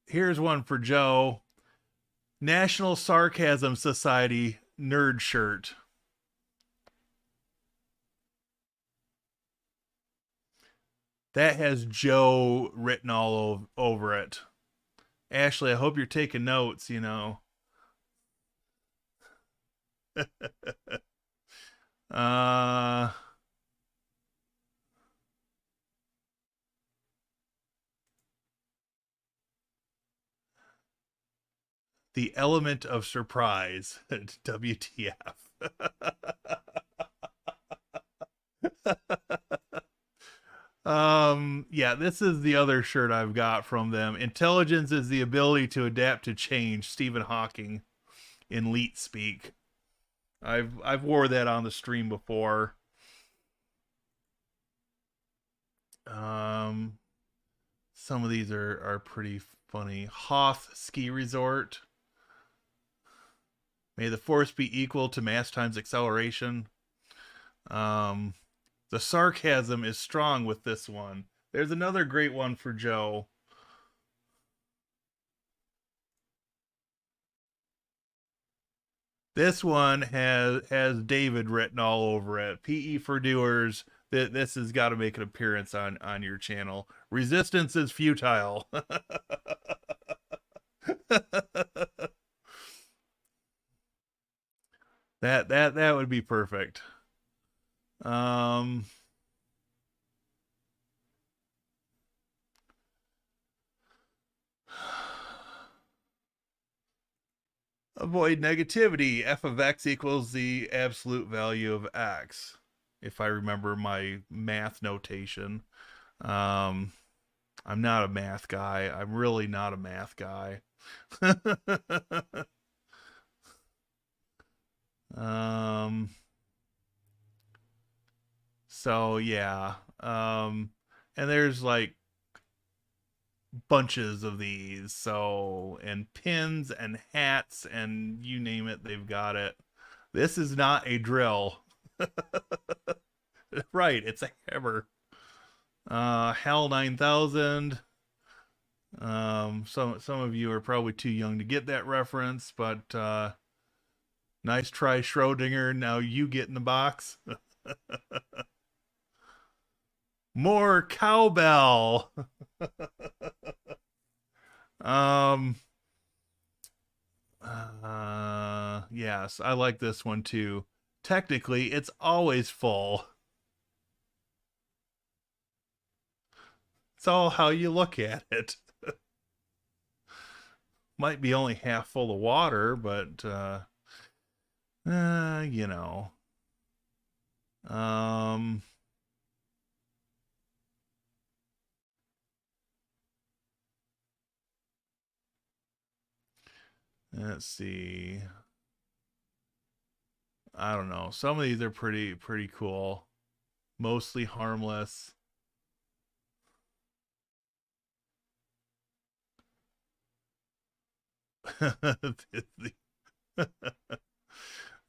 Here's one for Joe. National Sarcasm Society nerd shirt. That has Joe written all over it. Ashley, I hope you're taking notes, you know. uh the element of surprise. WTF. Yeah, this is the other shirt I've got from them. Intelligence is the ability to adapt to change. Stephen Hawking in Leet speak. I've wore that on the stream before. Um some of these are pretty funny. Hoth Ski Resort. May the force be equal to mass times acceleration. Um the sarcasm is strong with this one. There's another great one for Joe. This one has David written all over it. PE for doers. This has got to make an appearance on your channel. Resistance is futile. that would be perfect. Avoid negativity. F of x equals the absolute value of x, if I remember my math notation. Um, I'm not a math guy. I'm really not a math guy. um, so yeah. And there's like bunches of these. So, and pins and hats and you name it, they've got it. This is not a drill. Right, it's a hammer. Hell 9000. Some of you are probably too young to get that reference, but nice try, Schrodinger. Now you get in the box. More cowbell. um, yes, I like this one too. Technically, it's always full. It's all how you look at it. Might be only half full of water, but you know. Um, let's see. I don't know. Some of these are pretty cool. Mostly harmless.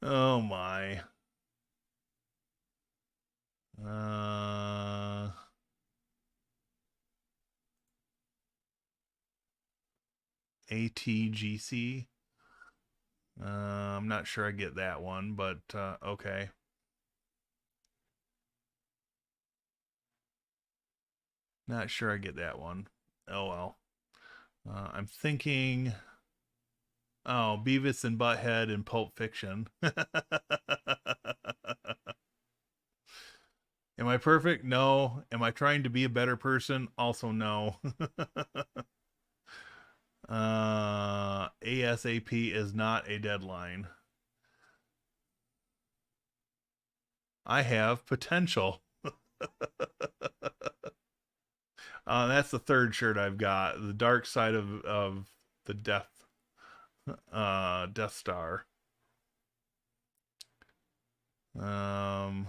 Oh my. Uh, ATGC. I'm not sure I get that one, but okay. Not sure I get that one. Oh well. I'm thinking. Oh, Beavis and Butthead and Pulp Fiction. Am I perfect? No. Am I trying to be a better person? Also, no. ASAP is not a deadline. I have potential. That's the third shirt I've got. The dark side of the Death Star. Um,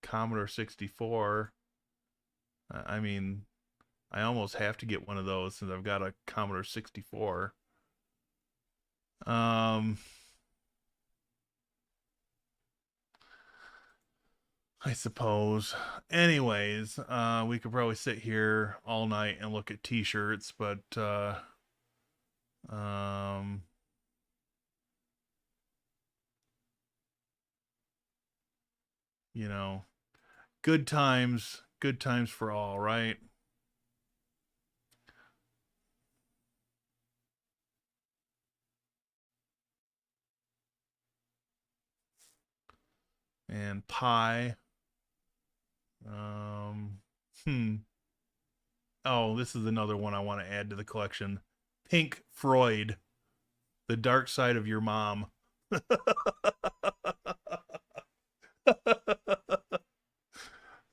Commodore 64. I mean, I almost have to get one of those since I've got a Commodore 64. Um, I suppose. Anyways, we could probably sit here all night and look at t-shirts, but um you know, good times for all, right? And pie. Um hmm. Oh, this is another one I want to add to the collection. Pink Floyd, The Dark Side of Your Mom.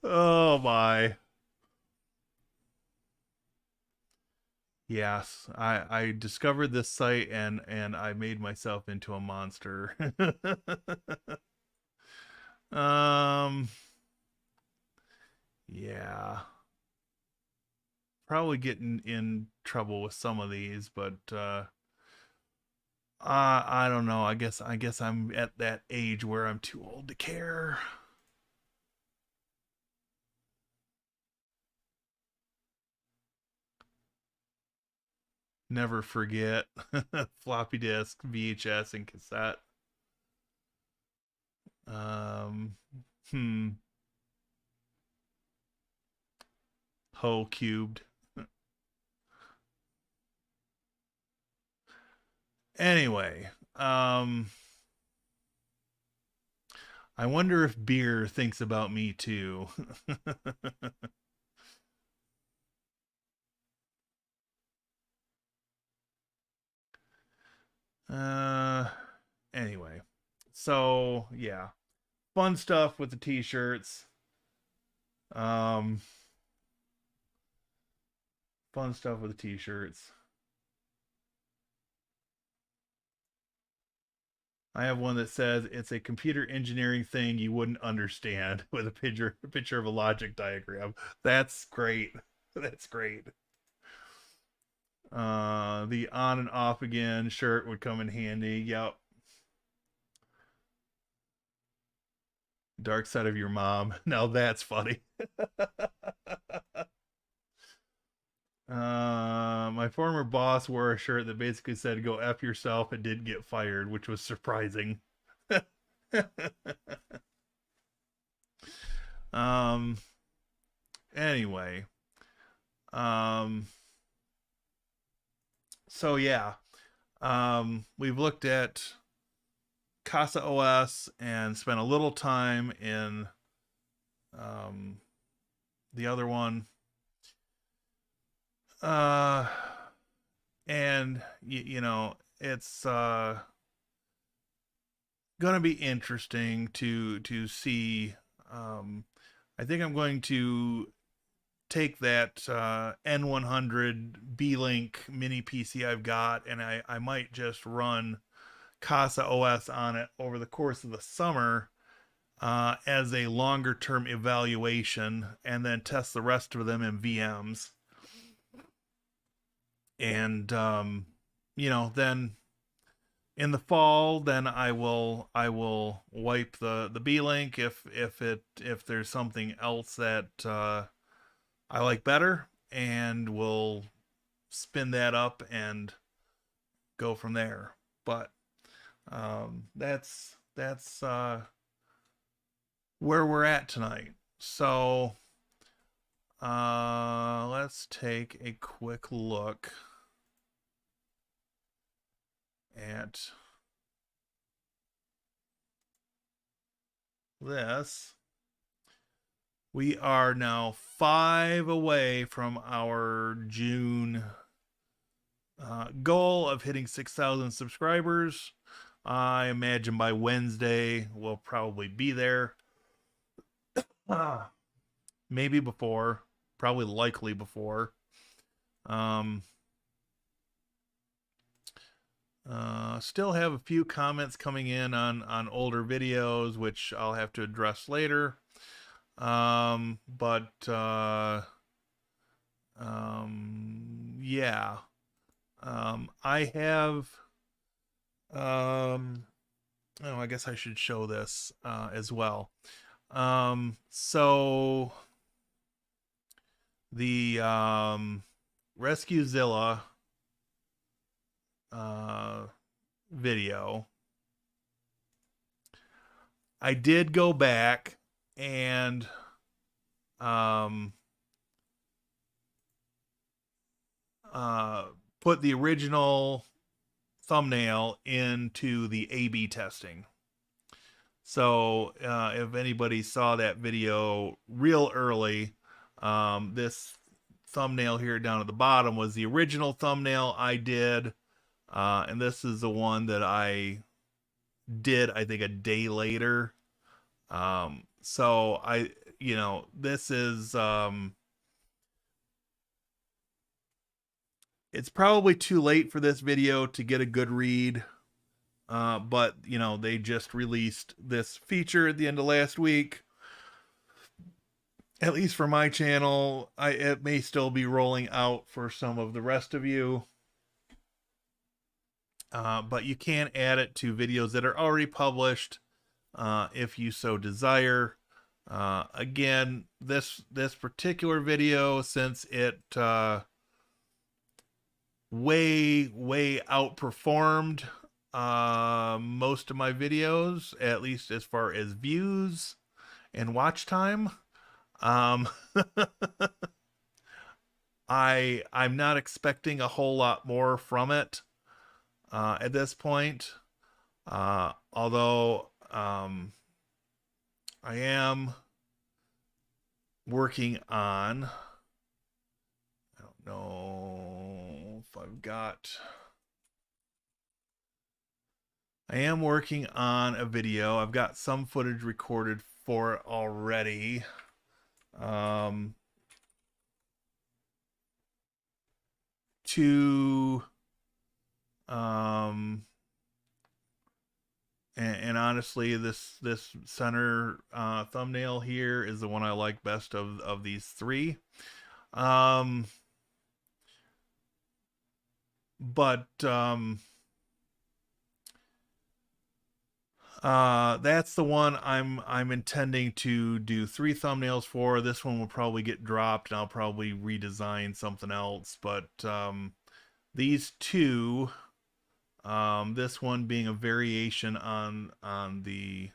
Oh my. Yes, I discovered this site and I made myself into a monster. um yeah. Probably getting in trouble with some of these, but I don't know. I guess I'm at that age where I'm too old to care. Never forget. Floppy disk, VHS, and cassette. Um, hmm. Ho cubed. Anyway, I wonder if beer thinks about me too. uh, anyway, so yeah, fun stuff with the t-shirts. Um, fun stuff with the t-shirts. I have one that says it's a computer engineering thing you wouldn't understand with a picture of a logic diagram. That's great. That's great. The on and off again shirt would come in handy. Yep. Dark side of your mom. Now that's funny. My former boss wore a shirt that basically said "Go f yourself" and didn't get fired, which was surprising. um. Anyway. Um. So yeah. We've looked at CasaOS and spent a little time in um the other one. Uh. And it's gonna be interesting to see. I think I'm going to take that N100 B-Link mini PC I've got, and I might just run CasaOS on it over the course of the summer as a longer term evaluation, and then test the rest of them in VMs. And then in the fall, then I will wipe the B-Link if there's something else that I like better, and we'll spin that up and go from there. But that's where we're at tonight. So let's take a quick look at this. We are now 5 away from our June goal of hitting 6,000 subscribers. I imagine by Wednesday we'll probably be there. Maybe before, probably likely before. Still have a few comments coming in on older videos, which I'll have to address later. But yeah. I have oh, I guess I should show this as well. So the RescueZilla video, I did go back and put the original thumbnail into the A/B testing. So if anybody saw that video real early, this thumbnail here down at the bottom was the original thumbnail I did, and this is the one that I did, I think, a day later. So this is it's probably too late for this video to get a good read. But they just released this feature at the end of last week. At least for my channel, it may still be rolling out for some of the rest of you. But you can add it to videos that are already published if you so desire. Again, this particular video, since it way outperformed most of my videos, at least as far as views and watch time, I'm not expecting a whole lot more from it at this point, although I am working on, I don't know if I am working on a video. I've got some footage recorded for it already. To and honestly, this center thumbnail here is the one I like best of these three. But that's the one I'm intending to do 3 thumbnails for. This one will probably get dropped, and I'll probably redesign something else. But these two, this one being a variation on the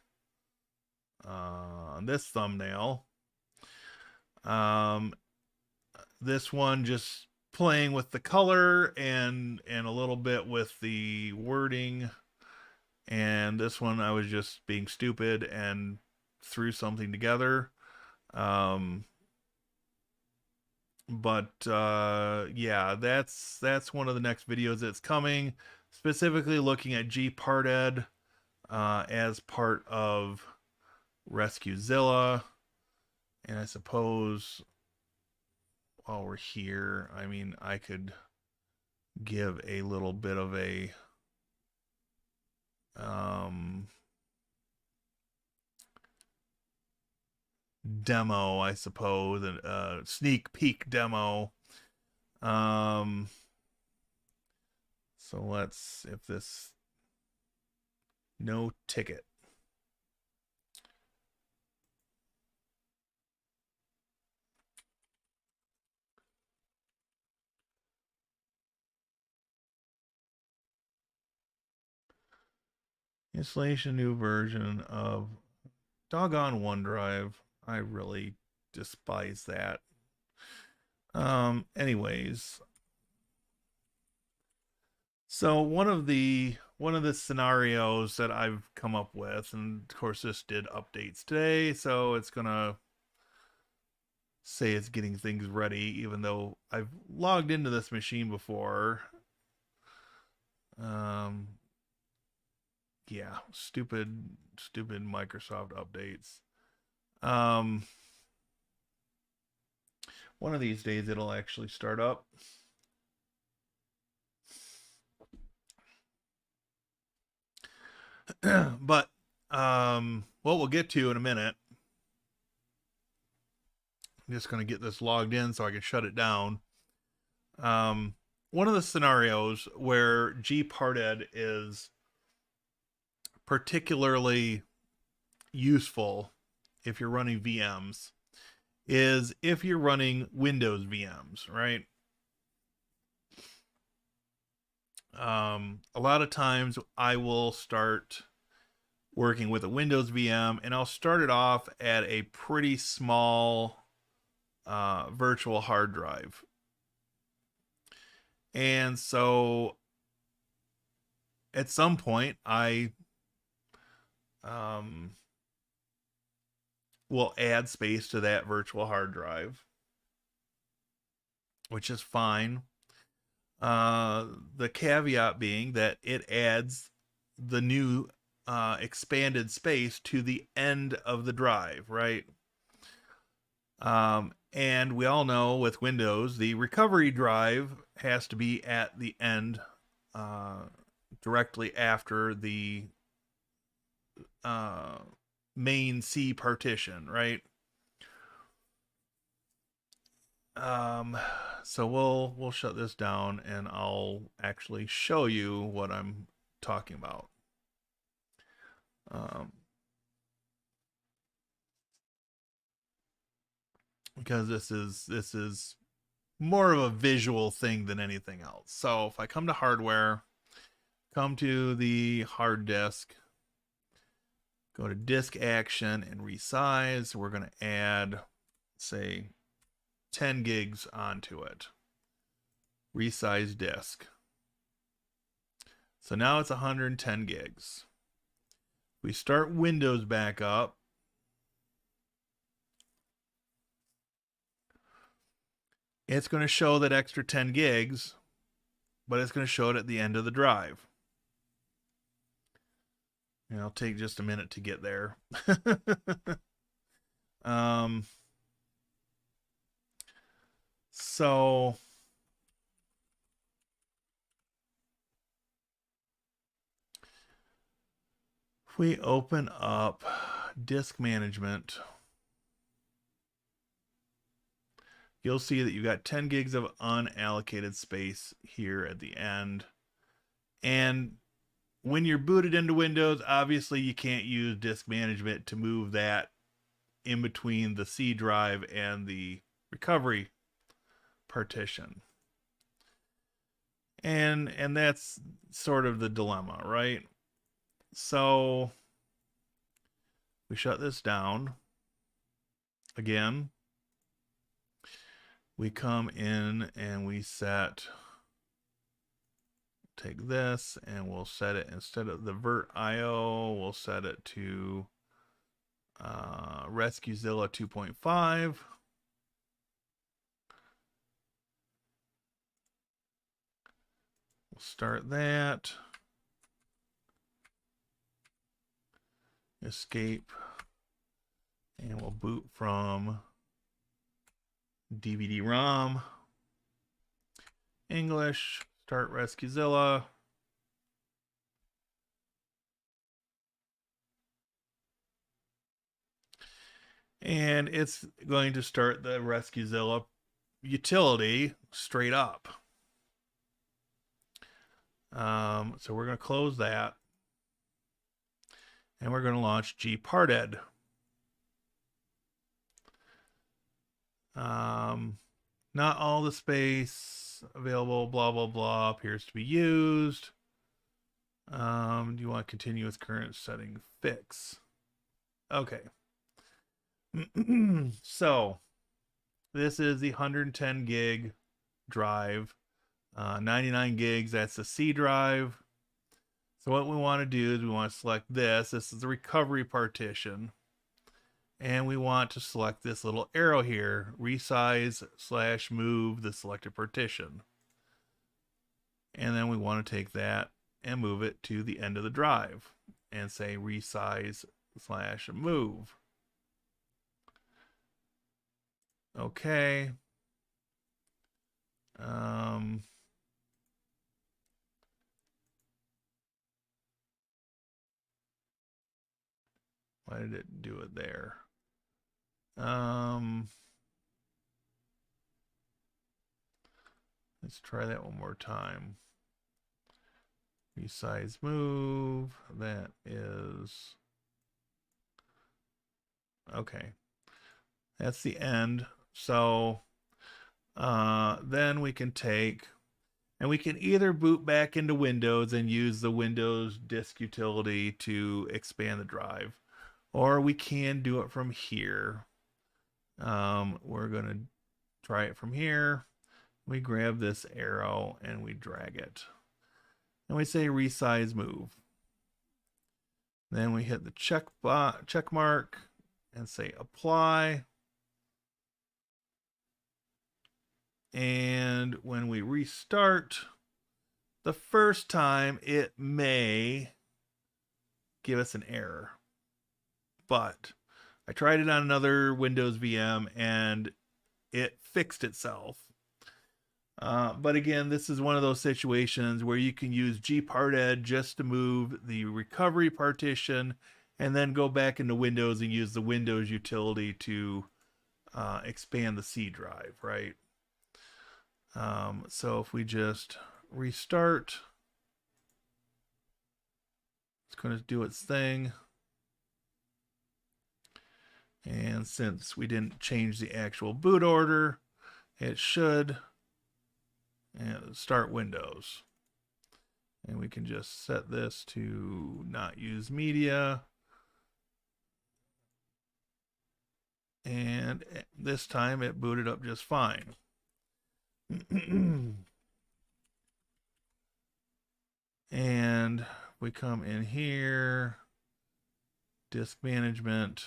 on this thumbnail. This one just playing with the color and a little bit with the wording. And this one I was just being stupid and threw something together. But yeah, that's one of the next videos that's coming, specifically looking at gparted as part of RescueZilla. And I suppose while we're here, I mean, I could give a little bit of a demo, I suppose, a sneak peek demo. So let's, if this, no ticket. Installation new version of doggone OneDrive. I really despise that. Anyways, so one of the scenarios that I've come up with, and of course this did updates today, so it's gonna say it's getting things ready, even though I've logged into this machine before. Yeah, stupid Microsoft updates. One of these days it'll actually start up. But what we'll get to in a minute. I'm just going to get this logged in so I can shut it down. One of the scenarios where gparted is particularly useful if you're running VMs is if you're running Windows VMs, right? A lot of times I will start working with a Windows VM, and I'll start it off at a pretty small virtual hard drive. And so at some point I will add space to that virtual hard drive, which is fine. The caveat being that it adds the new expanded space to the end of the drive, right? And we all know with Windows, the recovery drive has to be at the end, directly after the main C partition, right? So we'll shut this down and I'll actually show you what I'm talking about. Because this is more of a visual thing than anything else. So if I come to hardware, come to the hard disk, go to disk action and resize, we're going to add, say, 10 gigs onto it. Resize disk. So now it's 110 gigs. We start Windows back up. It's going to show that extra 10 gigs, but it's going to show it at the end of the drive. It'll take just a minute to get there. um, so if we open up disk management, you'll see that you got 10 gigs of unallocated space here at the end. And when you're booted into Windows, obviously you can't use disk management to move that in between the C drive and the recovery partition. And that's sort of the dilemma, right? So we shut this down. Again, we come in and we take this and we'll set it, instead of the vert IO, we'll set it to RescueZilla 2.5. We'll start that. Escape. And we'll boot from DVD-ROM. English. Start RescueZilla. And it's going to start the RescueZilla utility straight up. So we're going to close that. And we're going to launch gparted. Not all the space available, blah, blah, blah, appears to be used. Do you want to continue with current setting fix? Okay. So this is the 110 gig drive, 99 gigs. That's the C drive. So what we want to do is we want to select this. This is the recovery partition. And we want to select this little arrow here, resize/move the selected partition. And then we want to take that and move it to the end of the drive and say resize/move. Okay. Why did it do it there? Let's try that one more time. Resize move. That is okay. That's the end. So then we can take, and we can either boot back into Windows and use the Windows disk utility to expand the drive, or we can do it from here. We're going to try it from here. We grab this arrow and we drag it. And we say resize move. Then we hit the check mark and say apply. And when we restart, the first time it may give us an error. But I tried it on another Windows VM and it fixed itself. But again, this is one of those situations where you can use gparted just to move the recovery partition and then go back into Windows and use the Windows utility to expand the C drive, right? So if we just restart, it's going to do its thing. And since we didn't change the actual boot order, it should start Windows. And we can just set this to not use media. And this time it booted up just fine. And we come in here, disk management.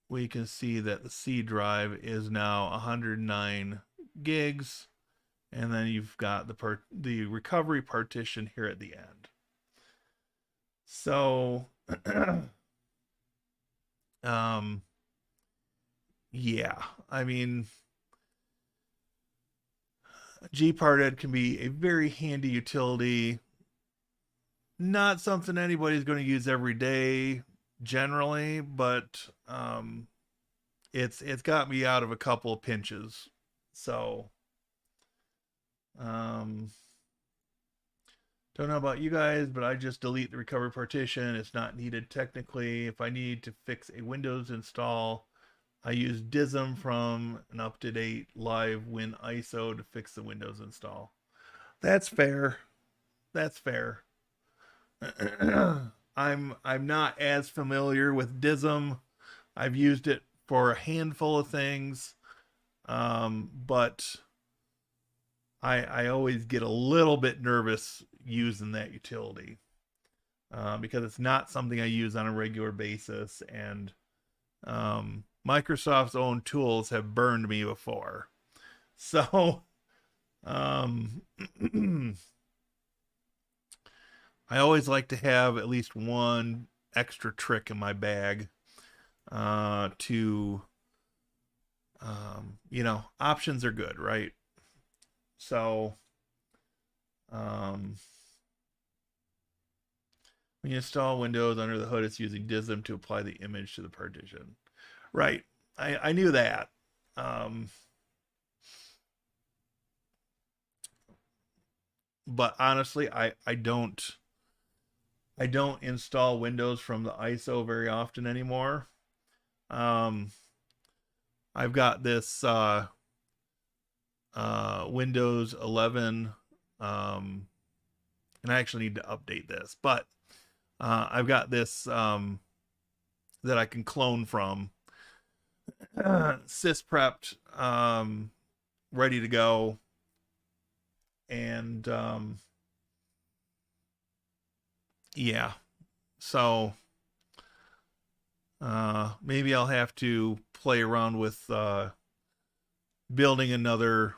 We can see that the C drive is now 109 gigs and then you've got the recovery partition here at the end. So, um, yeah, I mean, gparted can be a very handy utility. Not something anybody's going to use every day generally, but it's got me out of a couple of pinches. So, um, don't know about you guys, but I just delete the recovery partition. It's not needed technically. If I need to fix a Windows install, I use DISM from an up-to-date live Win ISO to fix the Windows install. That's fair. That's fair. I'm not as familiar with DISM. I've used it for a handful of things, but I always get a little bit nervous using that utility because it's not something I use on a regular basis, and Microsoft's own tools have burned me before. So I always like to have at least one extra trick in my bag to, options are good, right? So, when you install Windows under the hood, it's using DISM to apply the image to the partition. Right. I knew that. But honestly, I don't install Windows from the ISO very often anymore. I've got this Windows 11, and I actually need to update this, but I've got this that I can clone from, sys prepped, ready to go, and yeah, so maybe I'll have to play around with building another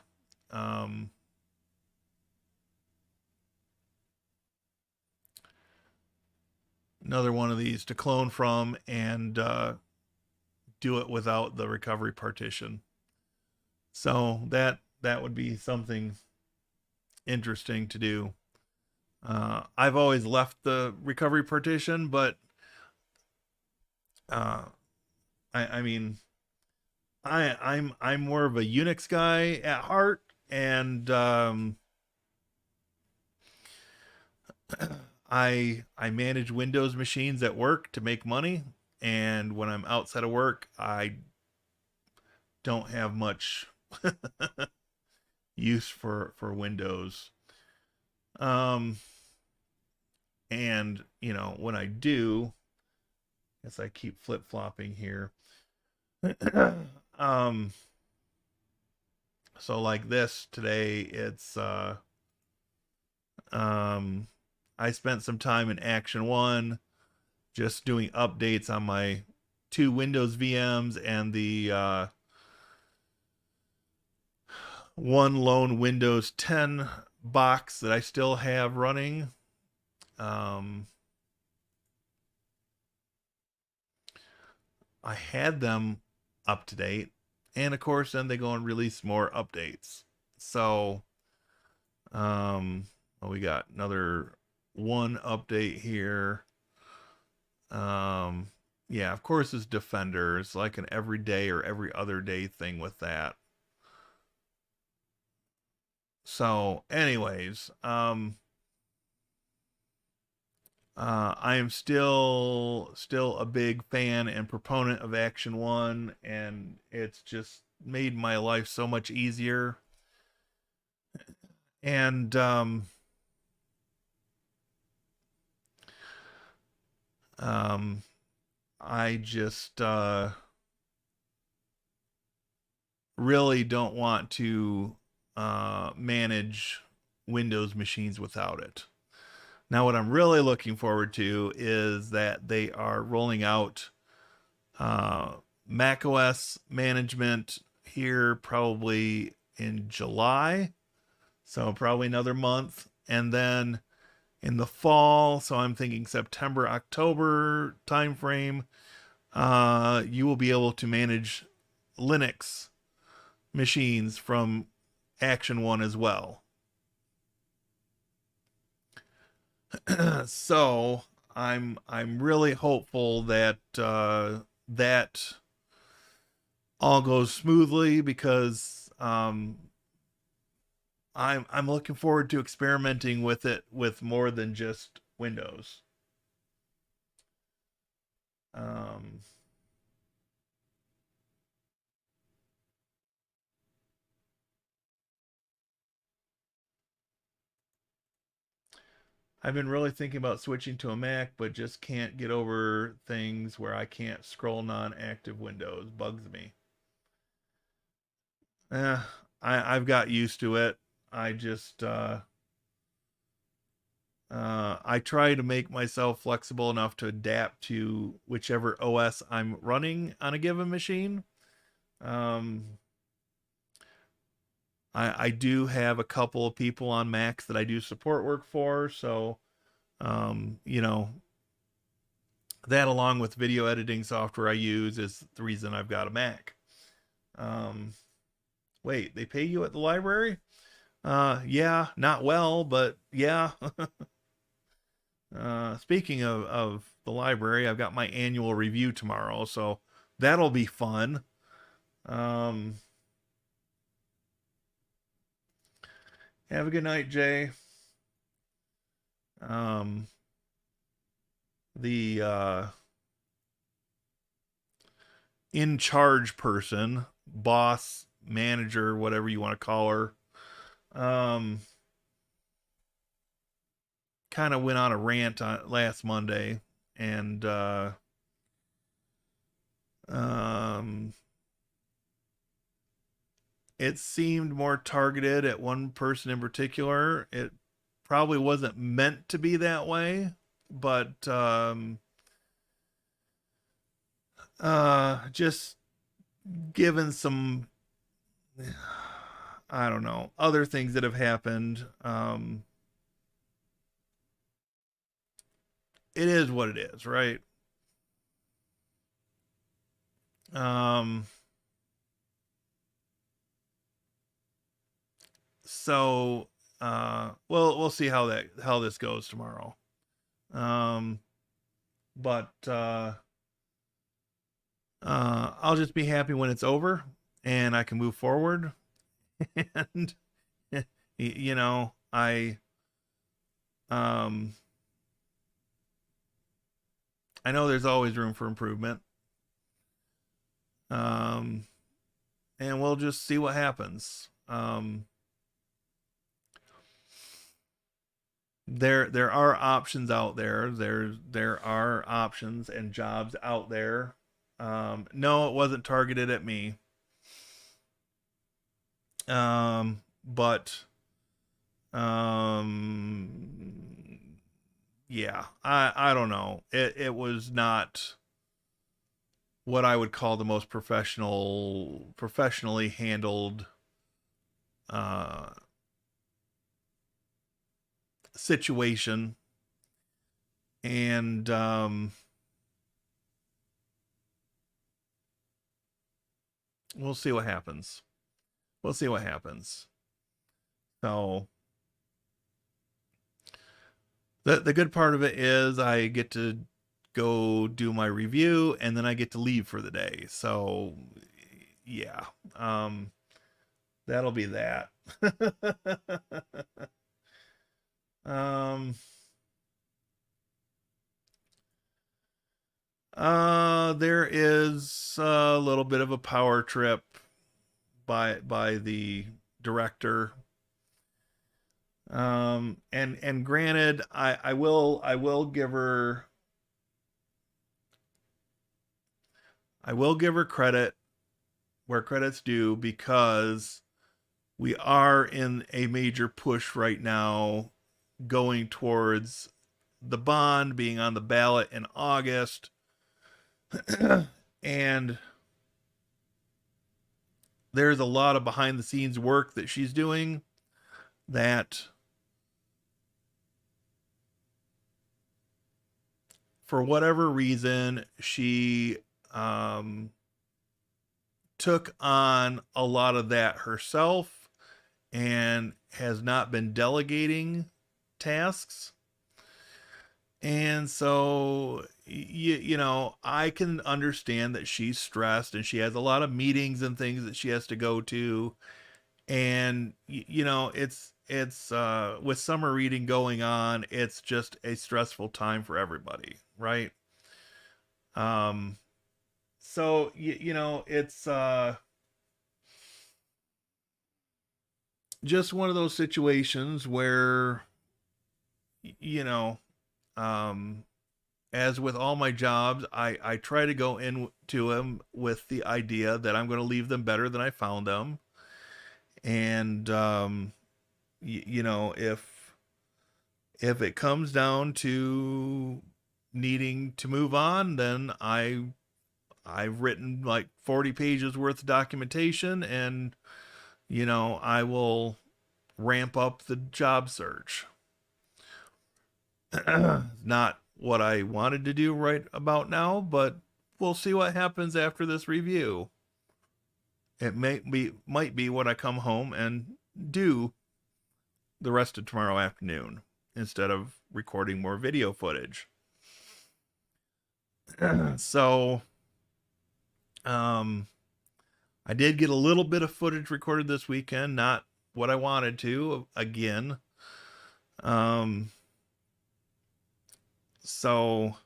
one of these to clone from and do it without the recovery partition. So that would be something interesting to do. I've always left the recovery partition, but I mean, I'm more of a Unix guy at heart, and I manage Windows machines at work to make money, and when I'm outside of work, I don't have much use for Windows. And when I do, I guess I keep flip-flopping here. So like this today, it's I spent some time in Action 1 just doing updates on my 2 Windows VMs and the one lone Windows 10 box that I still have running. I had them up to date, and of course then they go and release more updates. So we got another one update here. Yeah, of course it's Defender. It's like an everyday or every other day thing with that. So anyways, I am still a big fan and proponent of Action 1, and it's just made my life so much easier. And I just really don't want to manage Windows machines without it. Now, what I'm really looking forward to is that they are rolling out macOS management here probably in July. So probably another month. And then in the fall, so I'm thinking September, October timeframe, you will be able to manage Linux machines from Action One as well. So I'm really hopeful that that all goes smoothly because I'm looking forward to experimenting with it with more than just Windows. Um, I've been really thinking about switching to a Mac, but just can't get over things where I can't scroll non-active windows. Bugs me. Eh, I've got used to it. I just I try to make myself flexible enough to adapt to whichever OS I'm running on a given machine. Um, I do have a couple of people on Macs that I do support work for, so you know, that along with video editing software I use is the reason I've got a Mac. Um, wait, they pay you at the library? Yeah, not well, but yeah. Speaking of the library, I've got my annual review tomorrow, so that'll be fun. Um, have a good night, Jay. Um, the in charge person, boss, manager, whatever you want to call her, um, kind of went on a rant on last Monday, and um, it seemed more targeted at one person in particular. It probably wasn't meant to be that way, but just given some, I don't know, other things that have happened. It is what it is, right? Um, so we'll see how this goes tomorrow. Um, but I'll just be happy when it's over and I can move forward. And you know, um I know there's always room for improvement. Um, and we'll just see what happens. There are options out there. There are options and jobs out there. No, it wasn't targeted at me. But um, yeah, I don't know. It was not what I would call the most professionally handled uh situation, and we'll see what happens. We'll see what happens. So the good part of it is I get to go do my review and then I get to leave for the day. So yeah, that'll be that. um, there is a little bit of a power trip by the director. And granted, I will give her credit where credit's due, because we are in a major push right now going towards the bond being on the ballot in August. And there's a lot of behind the scenes work that she's doing that for whatever reason she um, took on a lot of that herself and has not been delegating tasks. And so, I can understand that she's stressed and she has a lot of meetings and things that she has to go to. And, it's with summer reading going on, it's just a stressful time for everybody, right? Um, so, it's just one of those situations where, you know, um, as with all my jobs, I try to go into them with the idea that I'm going to leave them better than I found them. And, if it comes down to needing to move on, then I've written like 40 pages worth of documentation, and, I will ramp up the job search. Not what I wanted to do right about now, but we'll see what happens after this review. It might be what I come home and do the rest of tomorrow afternoon instead of recording more video footage. So, um, I did get a little bit of footage recorded this weekend, not what I wanted to again. Um, so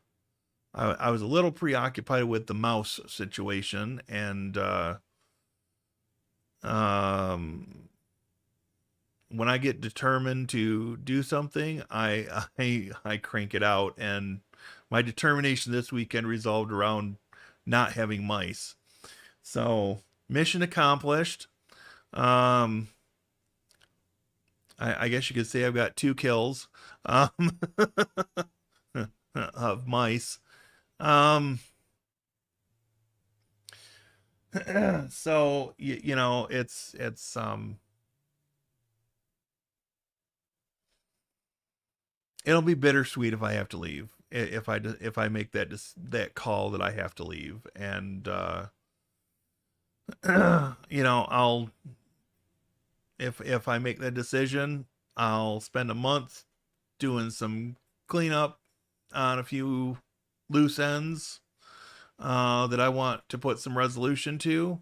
I was a little preoccupied with the mouse situation, and um, when I get determined to do something, I crank it out, and my determination this weekend resolved around not having mice. So mission accomplished. Um, I guess you could say I've got 2 kills of mice. Um, so it's it'll be bittersweet if I have to leave. If I make that call that I have to leave, and I'll if I make that decision, I'll spend a month doing some cleanup on a few loose ends that I want to put some resolution to,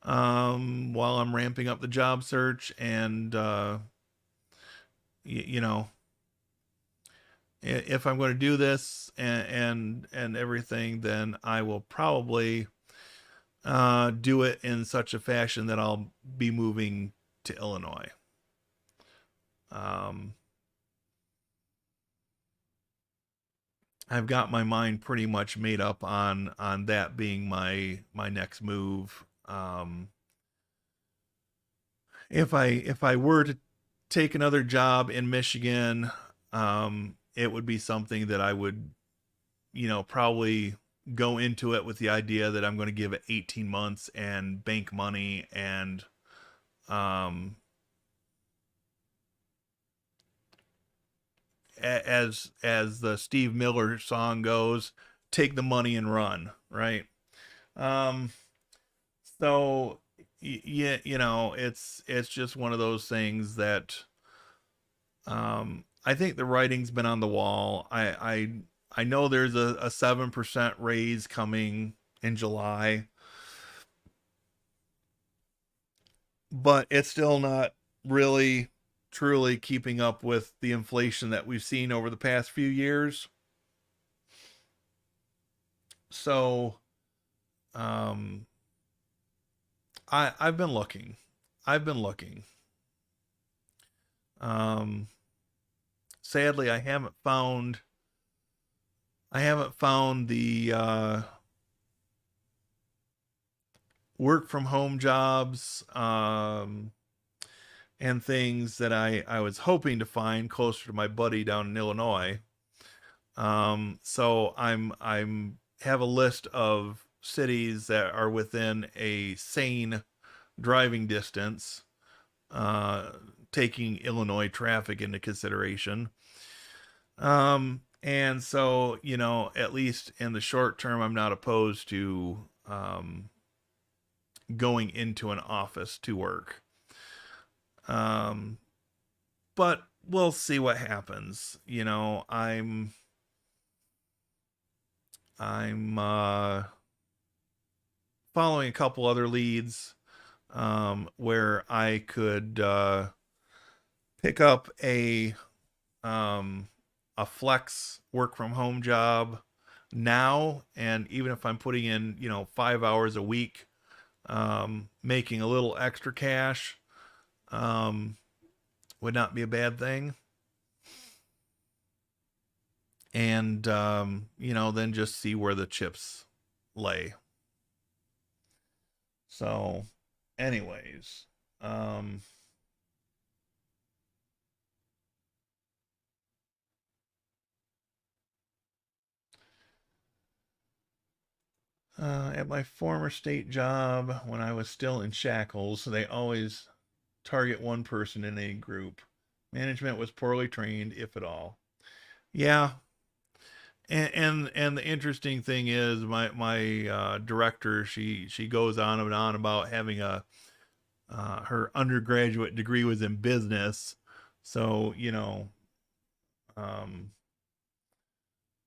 while I'm ramping up the job search. And you know if I'm going to do this and everything, then I will probably do it in such a fashion that I'll be moving to Illinois. Um, I've got my mind pretty much made up on that being my next move. If I were to take another job in Michigan, it would be something that I would, probably go into it with the idea that I'm going to give it 18 months and bank money, and um, as the Steve Miller song goes, take the money and run, right? Um, so yeah, it's just one of those things that I think the writing's been on the wall. I know there's a 7% raise coming in July, but it's still not really truly keeping up with the inflation that we've seen over the past few years. So, um, I've been looking. I've been looking. Um, Sadly, I haven't found the work from home jobs, and things that I was hoping to find closer to my buddy down in Illinois. So I'm have a list of cities that are within a sane driving distance, uh, taking Illinois traffic into consideration. And so, at least in the short term, I'm not opposed to going into an office to work. Um, but we'll see what happens. I'm following a couple other leads where I could pick up um, a flex work from home job now, and even if I'm putting in 5 hours a week, making a little extra cash um, would not be a bad thing. And then just see where the chips lay. So, anyways, at my former state job, when I was still in shackles, they always target one person in a group. Management was poorly trained, if at all. Yeah, and the interesting thing is, my director, she goes on and on about having a her undergraduate degree was in business, so um,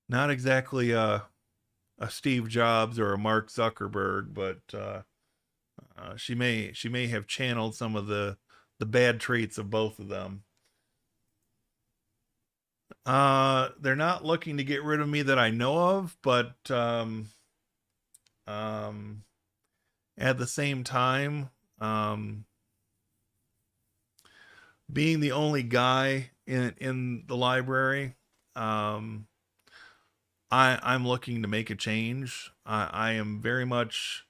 not exactly a Steve Jobs or a Mark Zuckerberg, but she may have channeled some of the bad traits of both of them. They're not looking to get rid of me that I know of, but um, at the same time, being the only guy in the library, um, I'm looking to make a change. I am very much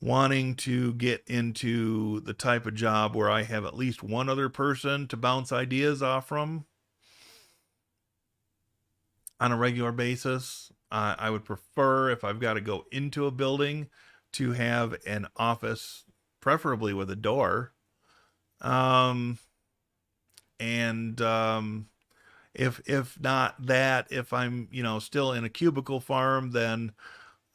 wanting to get into the type of job where I have at least one other person to bounce ideas off from on a regular basis. I would prefer, if I've got to go into a building, to have an office, preferably with a door. Um, and if not that, if I'm still in a cubicle farm, then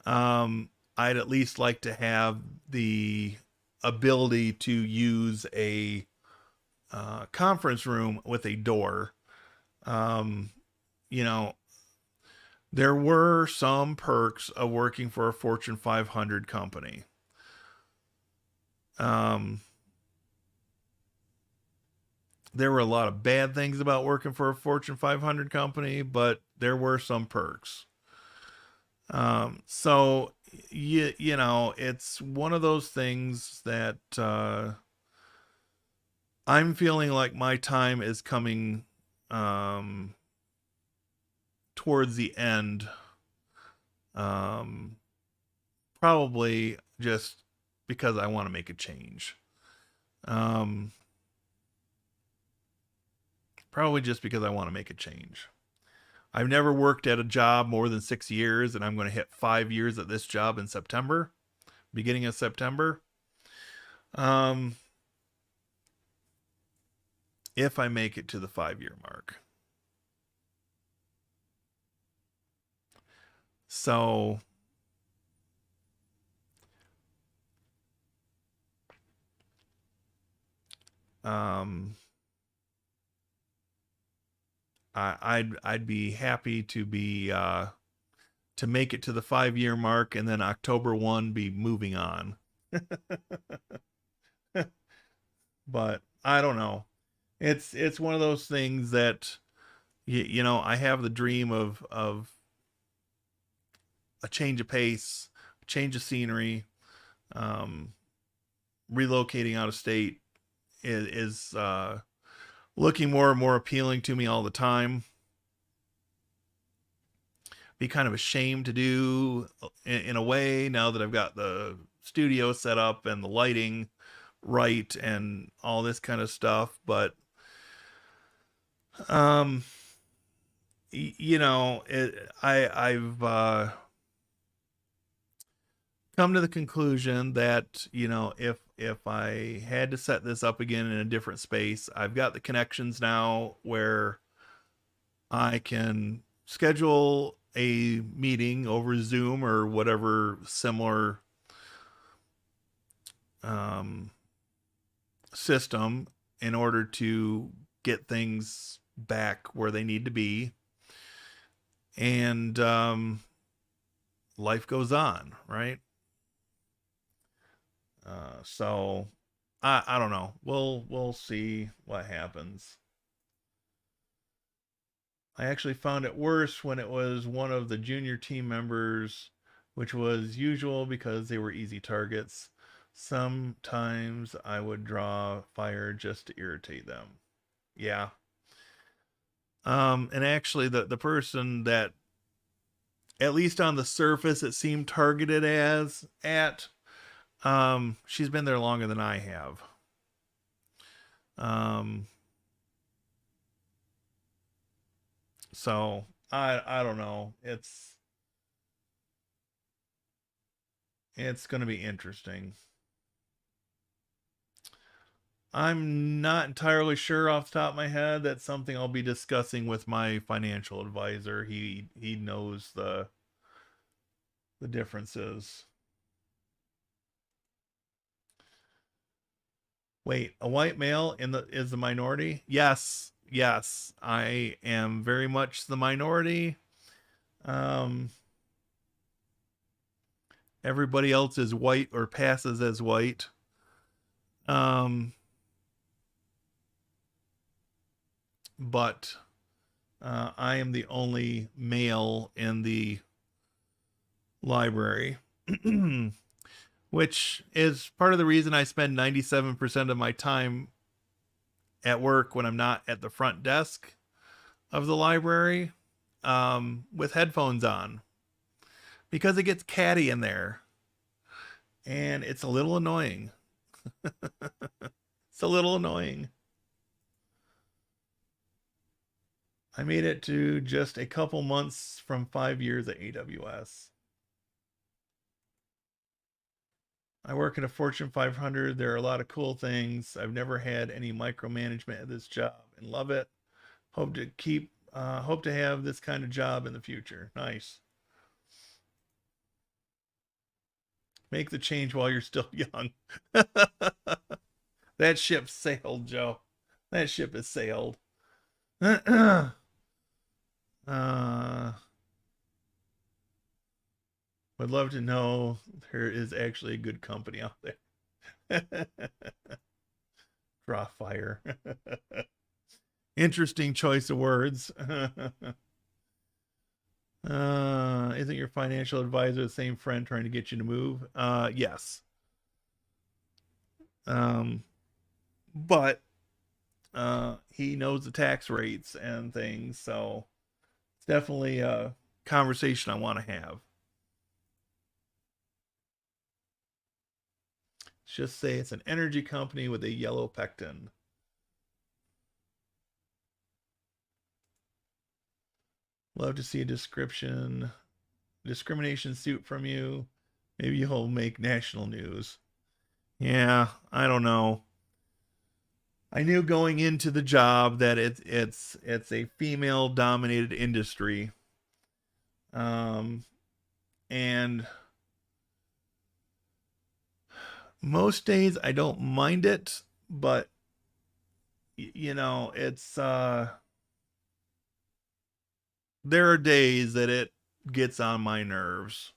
I'd at least like to have the ability to use a conference room with a door. Um, you know, there were some perks of working for a Fortune 500 company. Um, there were a lot of bad things about working for a Fortune 500 company, but there were some perks. So it's one of those things that I'm feeling like my time is coming um, towards the end. Um, Probably just because I want to make a change. Um, Probably just because I want to make a change. I've never worked at a job more than 6 years, and I'm going to hit 5 years at this job in September, beginning of September. Um, if I make it to the 5 year mark. So, um, I'd be happy to make it to the 5 year mark, and then October 1 be moving on. But I don't know. It's one of those things that I have the dream of a change of pace, a change of scenery. Um, Relocating out of state is looking more and more appealing to me all the time. Be kind of ashamed to do in a way, now that I've got the studio set up and the lighting right and all this kind of stuff. But um, I've come to the conclusion that if if I had to set this up again in a different space, I've got the connections now where I can schedule a meeting over Zoom or whatever similar um, system in order to get things back where they need to be. And life goes on, right? So I don't know. We'll see what happens. I actually found it worse when it was one of the junior team members, which was usual because they were easy targets. Sometimes I would draw fire just to irritate them. Yeah. And actually the person that at least on the surface it seemed targeted as at she's been there longer than I have. Um so I don't know. It's going to be interesting. I'm not entirely sure off the top of my head. That's something I'll be discussing with my financial advisor. He knows the differences. Wait, a white male in the is the minority? Yes, yes, I am very much the minority. Um, Everybody else is white or passes as white. Um, but I am the only male in the library, which is part of the reason I spend 97% of my time at work when I'm not at the front desk of the library with headphones on because it gets catty in there and it's a little annoying. It's a little annoying. I made it to just a couple months from 5 years at AWS. I work at a Fortune 500. There are a lot of cool things. I've never had any micromanagement at this job and love it. Hope to have this kind of job in the future. Nice. Make the change while you're still young. That ship sailed, Joe. That ship has sailed. uh, would love to know there is actually a good company out there. Draw fire. Interesting choice of words. Isn't your financial advisor the same friend trying to get you to move? Yes. Um, but he knows the tax rates and things, so it's definitely a conversation I want to have. Let's just say it's an energy company with a yellow pectin. Love to see a discrimination suit from you. Maybe you'll make national news. Yeah, I don't know. I knew going into the job that it's a female dominated industry. Um and most days I don't mind it, but it's there are days that it gets on my nerves.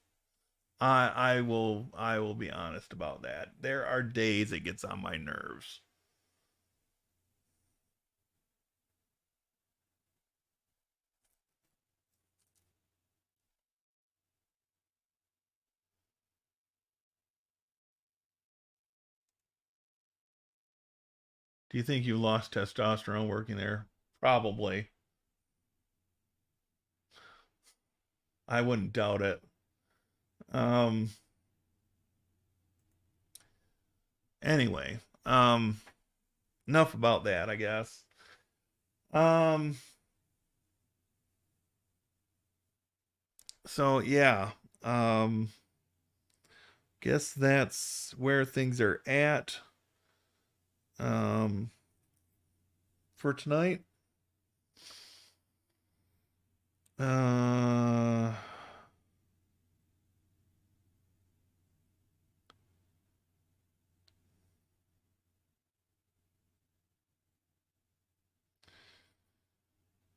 I will be honest about that. There are days it gets on my nerves. Do you think you lost testosterone working there? Probably. I wouldn't doubt it. Um anyway, enough about that, I guess. Um so yeah. Um guess that's where things are at um, for tonight. Uh,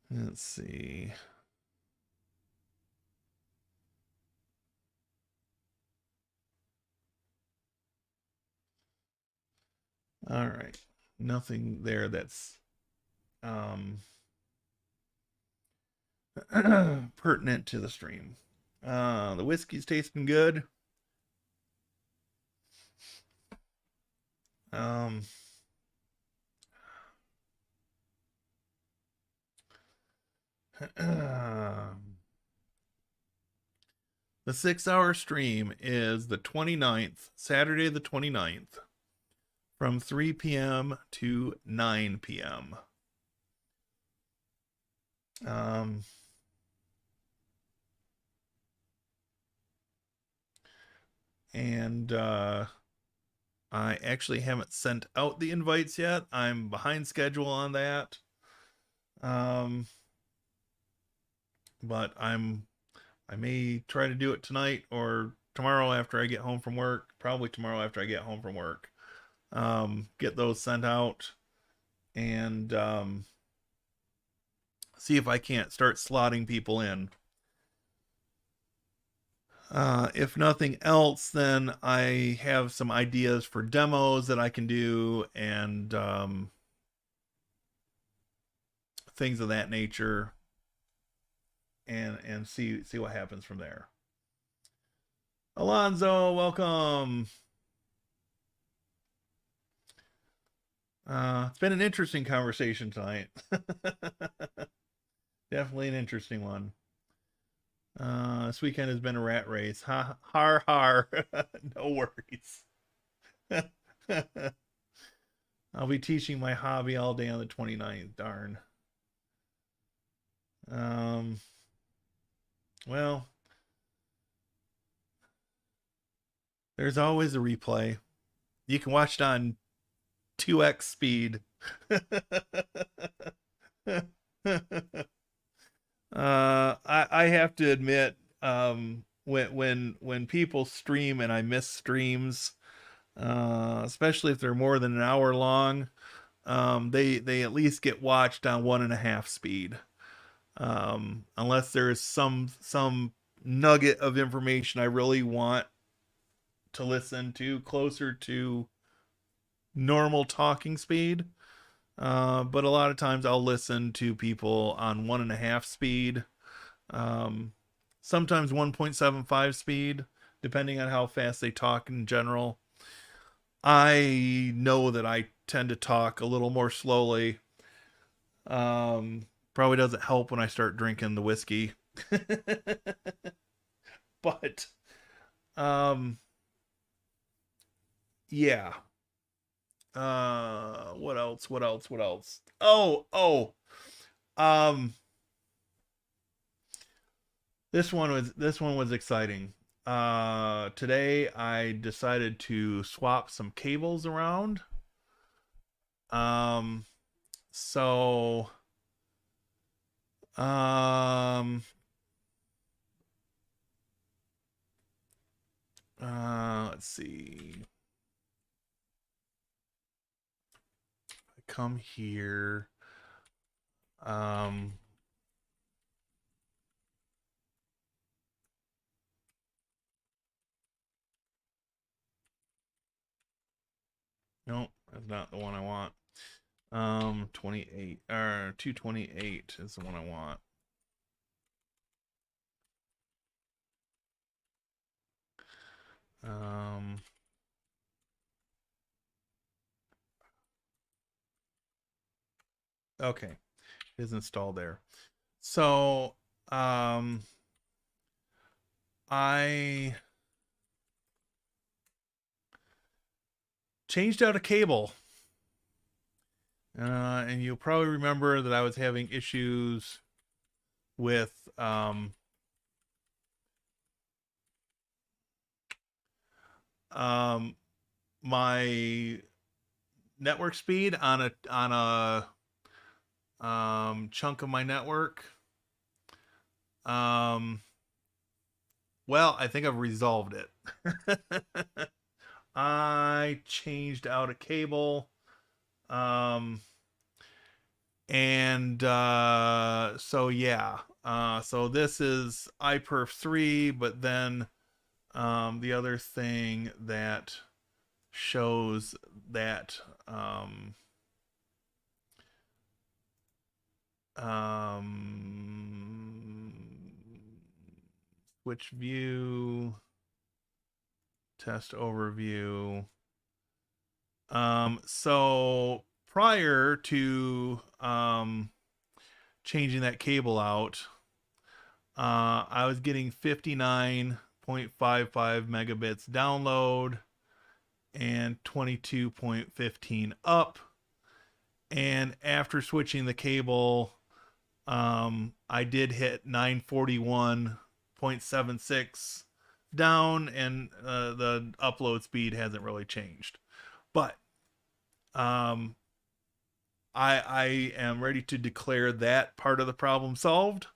let's see. All right. Nothing there that's um, pertinent to the stream. The whiskey's tasting good. Um, the 6-hour stream is the 29th, Saturday the 29th, from 3 p.m. to 9 p.m. Um, and I actually haven't sent out the invites yet. I'm behind schedule on that. Um, but I may try to do it tonight or tomorrow after I get home from work. Probably tomorrow after I get home from work. Get those sent out and see if I can't start slotting people in. If nothing else, then I have some ideas for demos that I can do and things of that nature, and see what happens from there. Alonzo, welcome. It's been an interesting conversation tonight. Definitely an interesting one. This weekend has been a rat race. Ha, har, har. No worries. I'll be teaching my hobby all day on the 29th. Darn. Um, well, there's always a replay. You can watch it on 2x speed. I have to admit, when people stream and I miss streams, especially if they're more than an hour long, they at least get watched on 1.5 speed. Unless there's some nugget of information I really want to listen to closer to normal talking speed. But a lot of times I'll listen to people on 1.5 speed. Um, Sometimes 1.75 speed, depending on how fast they talk in general. I know that I tend to talk a little more slowly. Probably doesn't help when I start drinking the whiskey. But um yeah. What else? What else? What else? Oh. Um this one was exciting. Today I decided to swap some cables around. Um so um let's see. I come here. Um Nope, that's not the one I want. 28 or 228 is the one I want. Um okay. It is installed there. So I changed out a cable. And you'll probably remember that I was having issues with um, my network speed on a chunk of my network. Um, well, I think I've resolved it. I changed out a cable. Um, and so yeah. So this is iPerf 3, but then the other thing that shows that switch view, test overview. So prior to changing that cable out, I was getting 59.55 megabits download and 22.15 up. And after switching the cable, I did hit 941.76 down, and the upload speed hasn't really changed. But um, I am ready to declare that part of the problem solved.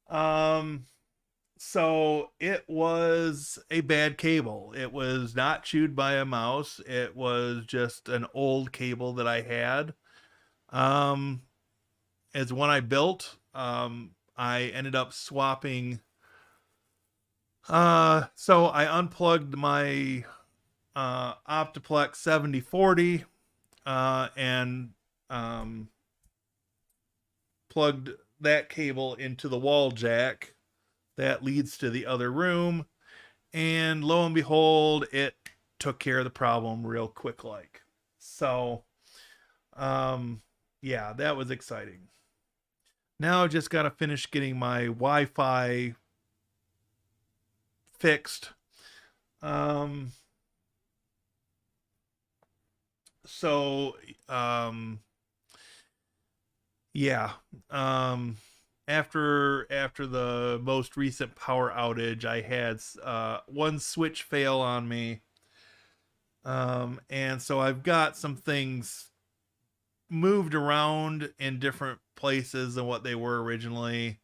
Um, so it was a bad cable. It was not chewed by a mouse. It was just an old cable that I had. Um, as one I built, I ended up swapping. So I unplugged my Optiplex 7040 and plugged that cable into the wall jack that leads to the other room. And lo and behold, it took care of the problem real quick like. So, um, yeah, that was exciting. Now I just got to finish getting my Wi-Fi fixed. Um, so, um, yeah. Um, after the most recent power outage, I had one switch fail on me. And so I've got some things moved around in different places than what they were originally.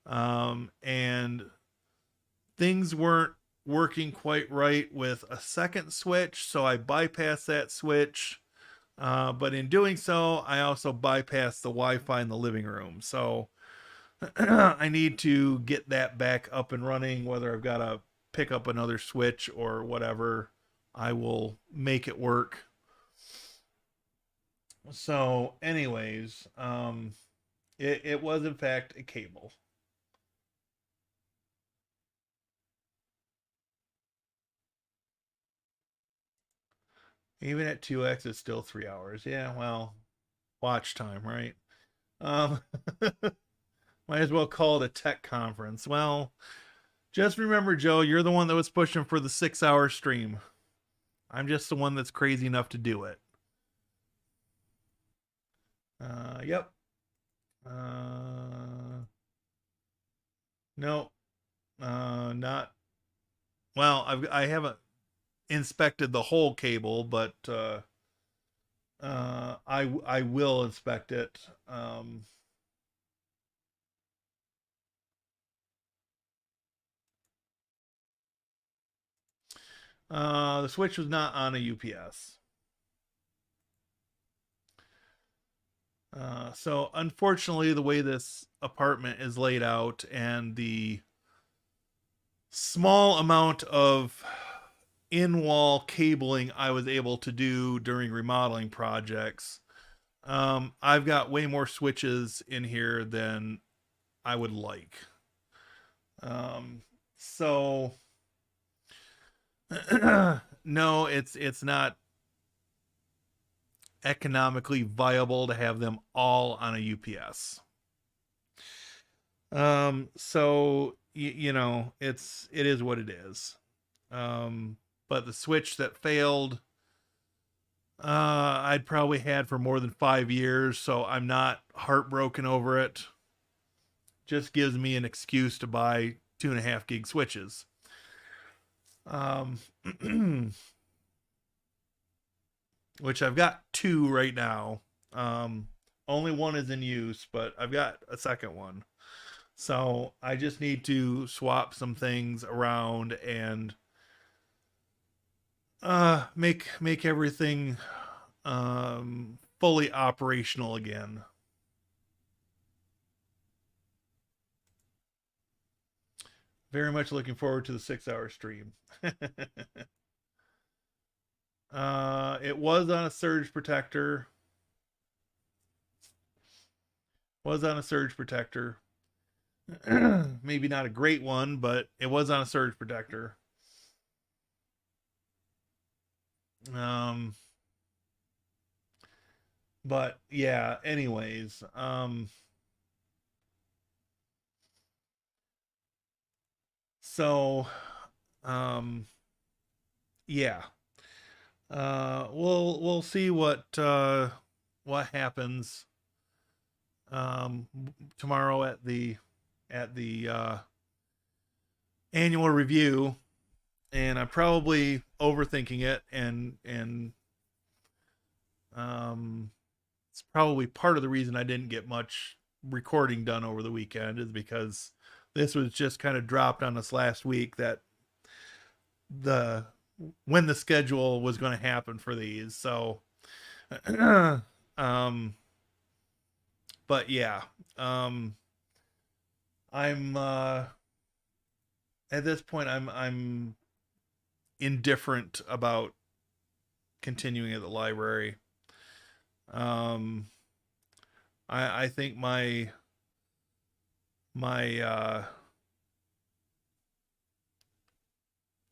And things weren't working quite right with a second switch, so I bypassed that switch. But in doing so, I also bypassed the Wi-Fi in the living room. So I need to get that back up and running, whether I've got to pick up another switch or whatever. I will make it work. So, anyways, it was in fact a cable. Even at 2x, it's still 3 hours. Yeah, well, watch time, right? Um, might as well call it a tech conference. Well, just remember, Joe, you're the one that was pushing for the 6 hour stream. I'm just the one that's crazy enough to do it. Yep. No, not. Well, I haven't inspected the whole cable, but I will inspect it. The switch was not on a UPS. So unfortunately, the way this apartment is laid out and the small amount of in-wall cabling I was able to do during remodeling projects, I've got way more switches in here than I would like. So no, it's not economically viable to have them all on a UPS. So you know, it is what it is. But the switch that failed, I'd probably had for more than 5 years, so I'm not heartbroken over it. Just gives me an excuse to buy 2.5 gig switches. Um, which I've got two right now. Um, Only one is in use, but I've got a second one. So I just need to swap some things around and make everything fully operational again. Very much looking forward to the 6 hour stream. It was on a surge protector. Was on a surge protector. Maybe not a great one, but it was on a surge protector. Um, but yeah, anyways, so um yeah. We'll see what happens um tomorrow at the annual review, and I'm probably overthinking it, and it's probably part of the reason I didn't get much recording done over the weekend is because this was just kind of dropped on us last week that the when the schedule was going to happen for these. So um but yeah, um I'm at this point I'm indifferent about continuing at the library. um I think my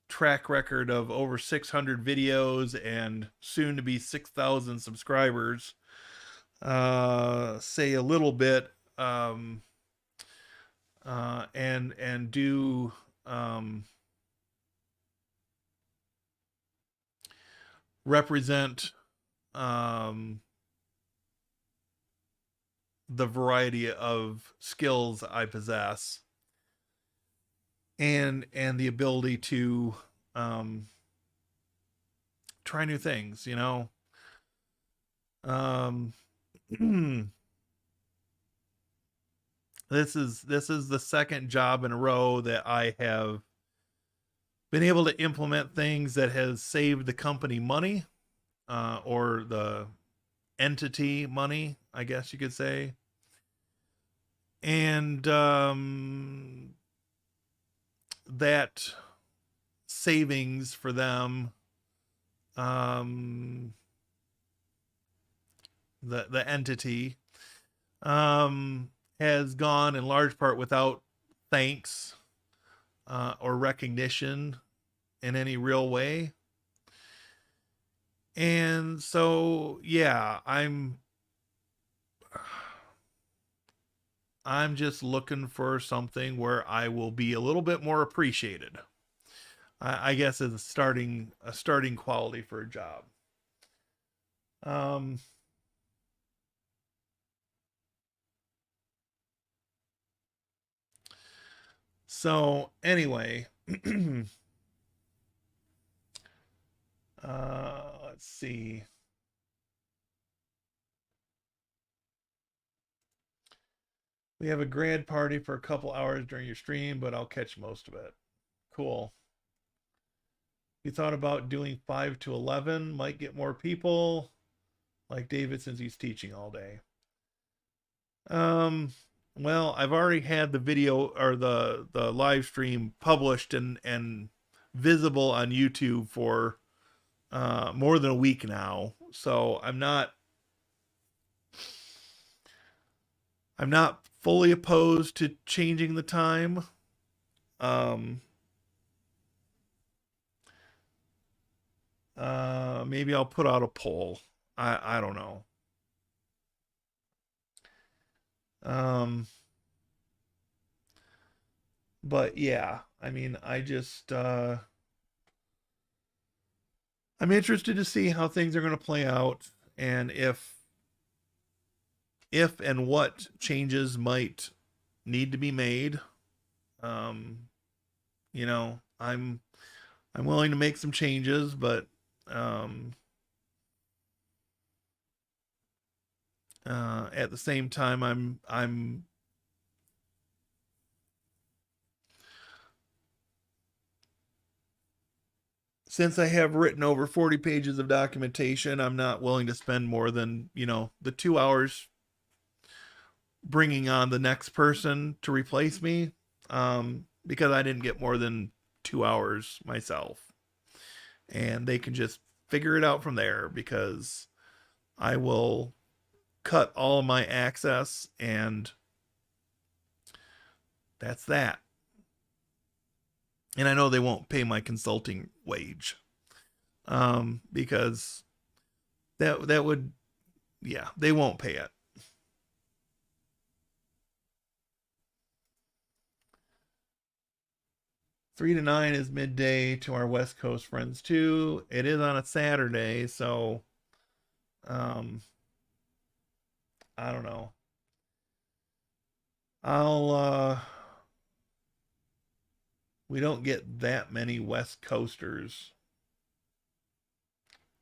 track record of over 600 videos and soon to be 6,000 subscribers say a little bit, and do represent um, the variety of skills I possess, and the ability to um, try new things. Um, this is the second job in a row that I have been able to implement things that has saved the company money, or the entity money, I guess you could say. And that savings for them, um, the entity, has gone in large part without thanks, or recognition in any real way. And so, yeah, I'm just looking for something where I will be a little bit more appreciated. I guess is a starting quality for a job. Um, so anyway, let's see. We have a grad party for a couple hours during your stream, but I'll catch most of it. Cool. You thought about doing 5 to 11, might get more people like David since he's teaching all day. Um, well, I've already had the video or the live stream published and visible on YouTube for more than a week now. So I'm not fully opposed to changing the time. Um, Maybe I'll put out a poll. I don't know. Um, but yeah, I mean, I'm interested to see how things are going to play out, and if and what changes might need to be made. Um, I'm I'm willing to make some changes, but um, at the same time, I'm since I have written over 40 pages of documentation, I'm not willing to spend more than, the 2 hours bringing on the next person to replace me, because I didn't get more than 2 hours myself. And they can just figure it out from there, because I will cut all of my access, and that's that. And I know they won't pay my consulting wage, because that would, yeah, they won't pay it. 3 to 9 is midday to our West Coast friends too. It is on a Saturday, so um, I don't know. I'll we don't get that many West Coasters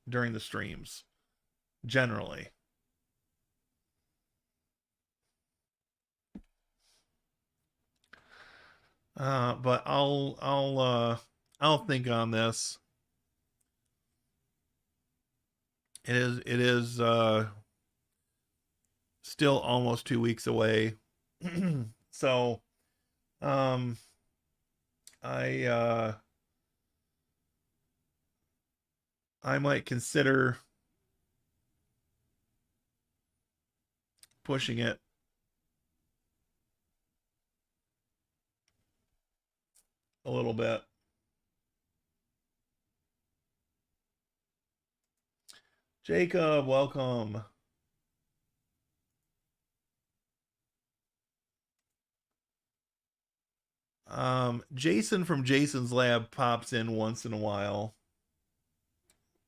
during the streams generally. But I'll think on this. It is still almost 2 weeks away. So um I I might consider pushing it a little bit. Jacob, welcome. Jason from Jason's Lab pops in once in a while,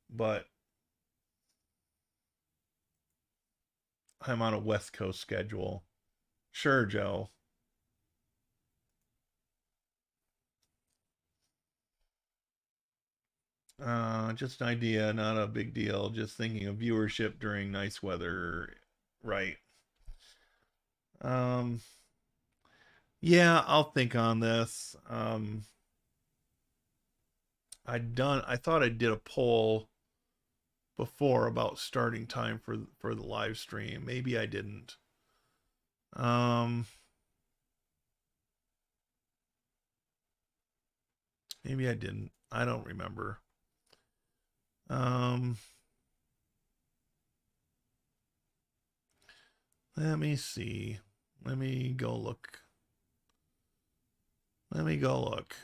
but I'm on a West Coast schedule. Sure, Joe. Just an idea, not a big deal. Just thinking of viewership during nice weather. Right. Um, yeah, I'll think on this. I thought I did a poll before about starting time for the live stream. Maybe I didn't. Um, maybe I didn't. I don't remember. Um, let me see. Let me go look. Let me go look.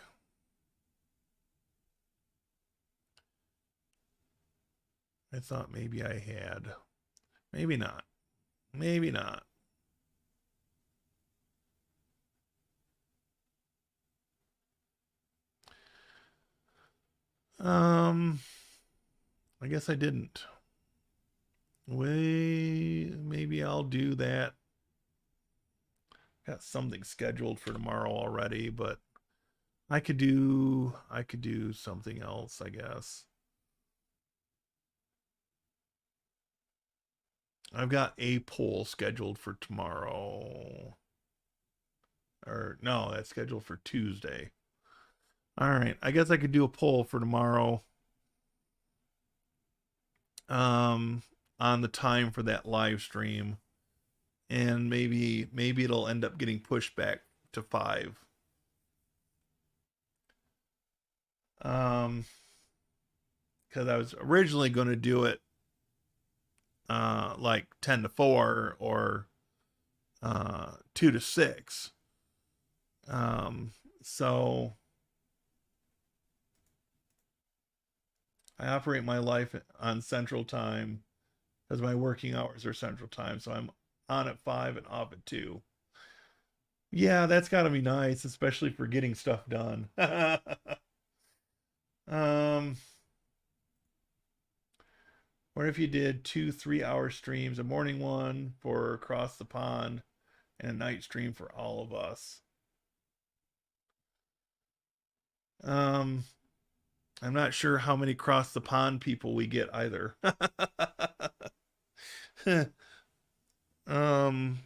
I thought maybe I had. Maybe not. Maybe not. Um, I guess I didn't. Maybe I'll do that. Got something scheduled for tomorrow already, but I could do something else, I guess. I've got a poll scheduled for tomorrow. Or no, that's scheduled for Tuesday. All right, I guess I could do a poll for tomorrow. Um, on the time for that live stream, and maybe it'll end up getting pushed back to 5. Um, because I was originally going to do it like 10 to 4 or 2 to 6. So I operate my life on Central Time because my working hours are Central Time. So I'm on at 5 and off at 2. Yeah, that's got to be nice, especially for getting stuff done. um, what if you did 2 3-hour streams, a morning one for across the pond and a night stream for all of us? Um, I'm not sure how many cross the pond people we get either. um,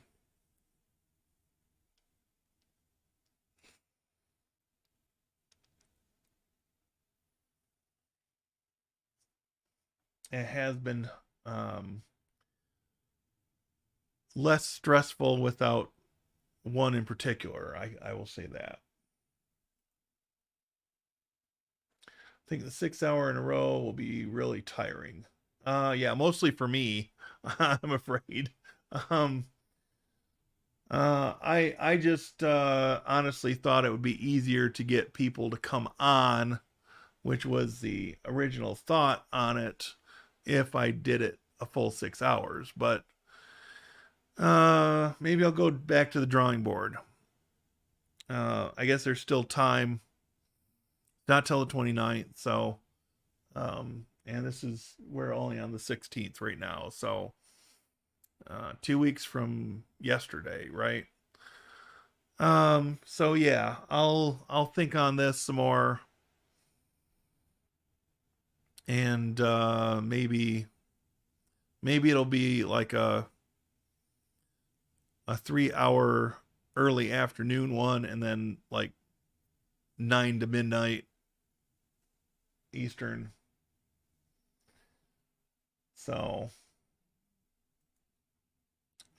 it has been um, less stressful without one in particular. I will say that. I think the 6 hour in a row will be really tiring. Yeah, mostly for me, I'm afraid. Um, I just honestly thought it would be easier to get people to come on, which was the original thought on it, if I did it a full 6 hours. But maybe I'll go back to the drawing board. I guess there's still time, not till the 29th. So, and this is, we're only on the 16th right now. So, 2 weeks from yesterday, right? So yeah, I'll think on this some more, and maybe it'll be like a 3 hour early afternoon one, and then like 9 to midnight Eastern. So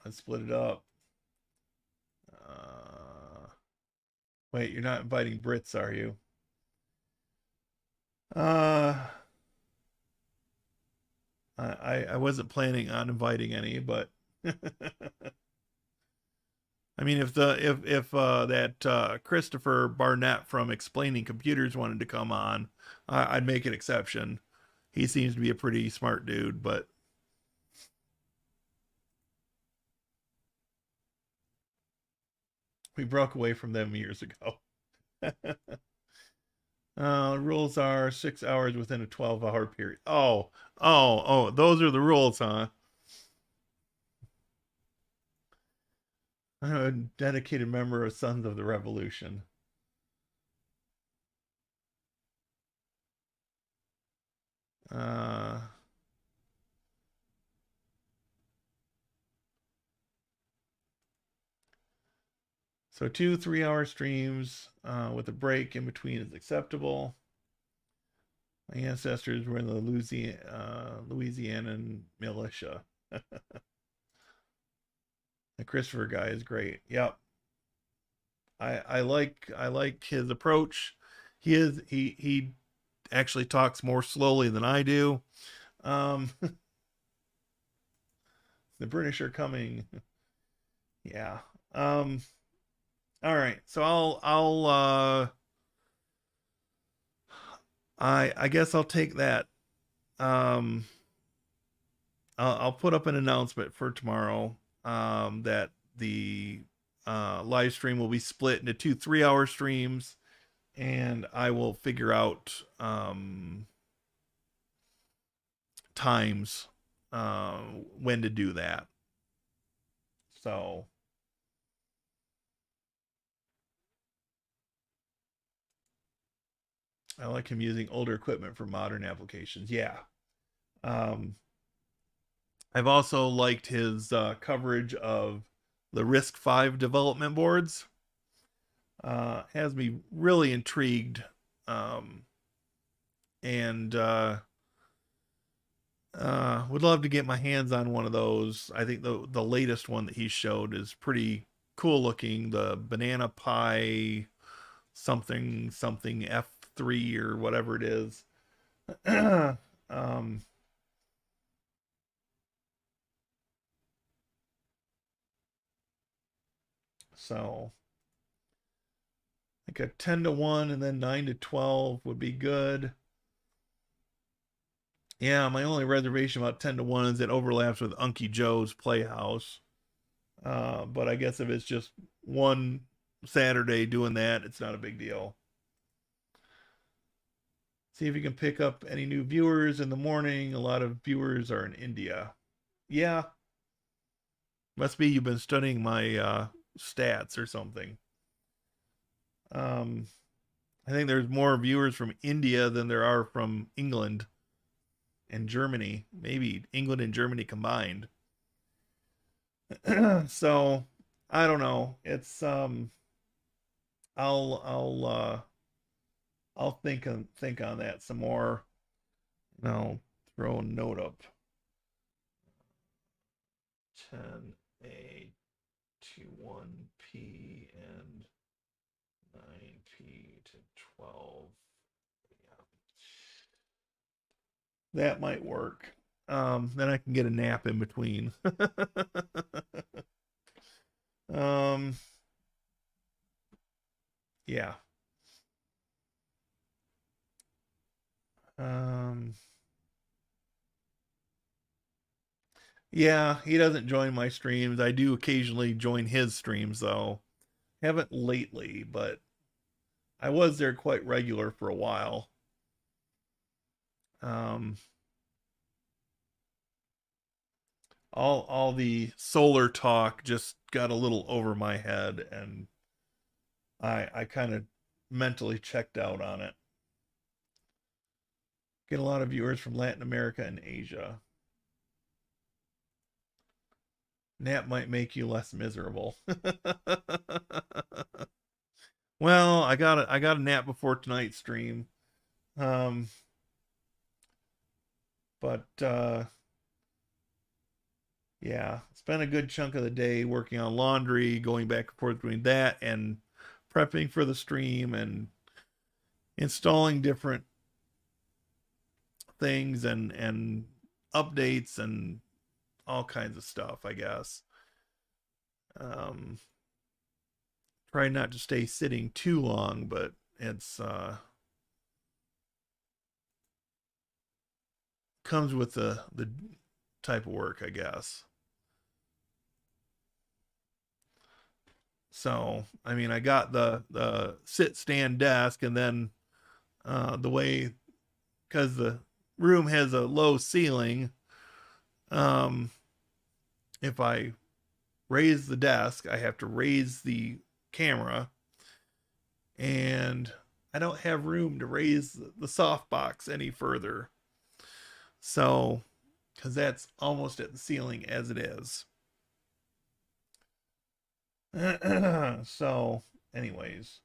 let's split it up. Uh, Wait, you're not inviting Brits, are you? Uh, I wasn't planning on inviting any, but I mean, if that Christopher Barnett from Explaining Computers wanted to come on, I'd make an exception. He seems to be a pretty smart dude, but we broke away from them years ago. Rules are 6 hours within a 12-hour period. Oh, those are the rules, huh? I'm a dedicated member of Sons of the Revolution. Uh, so 2 3 hour streams with a break in between is acceptable. My ancestors were in the Louisiana militia. The Christopher guy is great. Yep. I like his approach. He actually talks more slowly than I do. Um, the British are coming. Yeah. Um, all right. So I guess I'll take that. Um, I'll put up an announcement for tomorrow. That the live stream will be split into 2 3 hour streams, and I will figure out times when to do that. So I like him using older equipment for modern applications. Yeah. Um, I've also liked his coverage of the RISC-V development boards. Has me really intrigued, um, and would love to get my hands on one of those. I think the latest one that he showed is pretty cool looking. The Banana Pi something something F3 or whatever it is. um, so like a 10 to 1 and then 9 to 12 would be good. Yeah, my only reservation about 10 to 1 is it overlaps with Unky Joe's Playhouse. But I guess if it's just one Saturday doing that, it's not a big deal. See if you can pick up any new viewers in the morning. A lot of viewers are in India. Yeah, must be you've been studying my stats or something. Um, I think there's more viewers from India than there are from England and Germany. Maybe England and Germany combined. So I don't know. It's I'll I'll uh I'll think on that some more. And I'll throw a note up. 10A to 1P and 9P to 12. Yeah. That might work. Then I can get a nap in between. um, yeah. Um, yeah, he doesn't join my streams. I do occasionally join his streams though. Haven't lately, but I was there quite regular for a while. Um, all the solar talk just got a little over my head, and I kind of mentally checked out on it. Get a lot of viewers from Latin America and Asia. Nap might make you less miserable. Well, I got a nap before tonight's stream. Um, but yeah, spent a good chunk of the day working on laundry, going back and forth between that and prepping for the stream and installing different things and updates and all kinds of stuff, I guess. Um, try not to stay sitting too long, but it's comes with the type of work, I guess. So, I mean, I got the sit stand desk, and then the way, because the room has a low ceiling, um, if I raise the desk, I have to raise the camera, and I don't have room to raise the softbox any further. So, because that's almost at the ceiling as it is. So, anyways.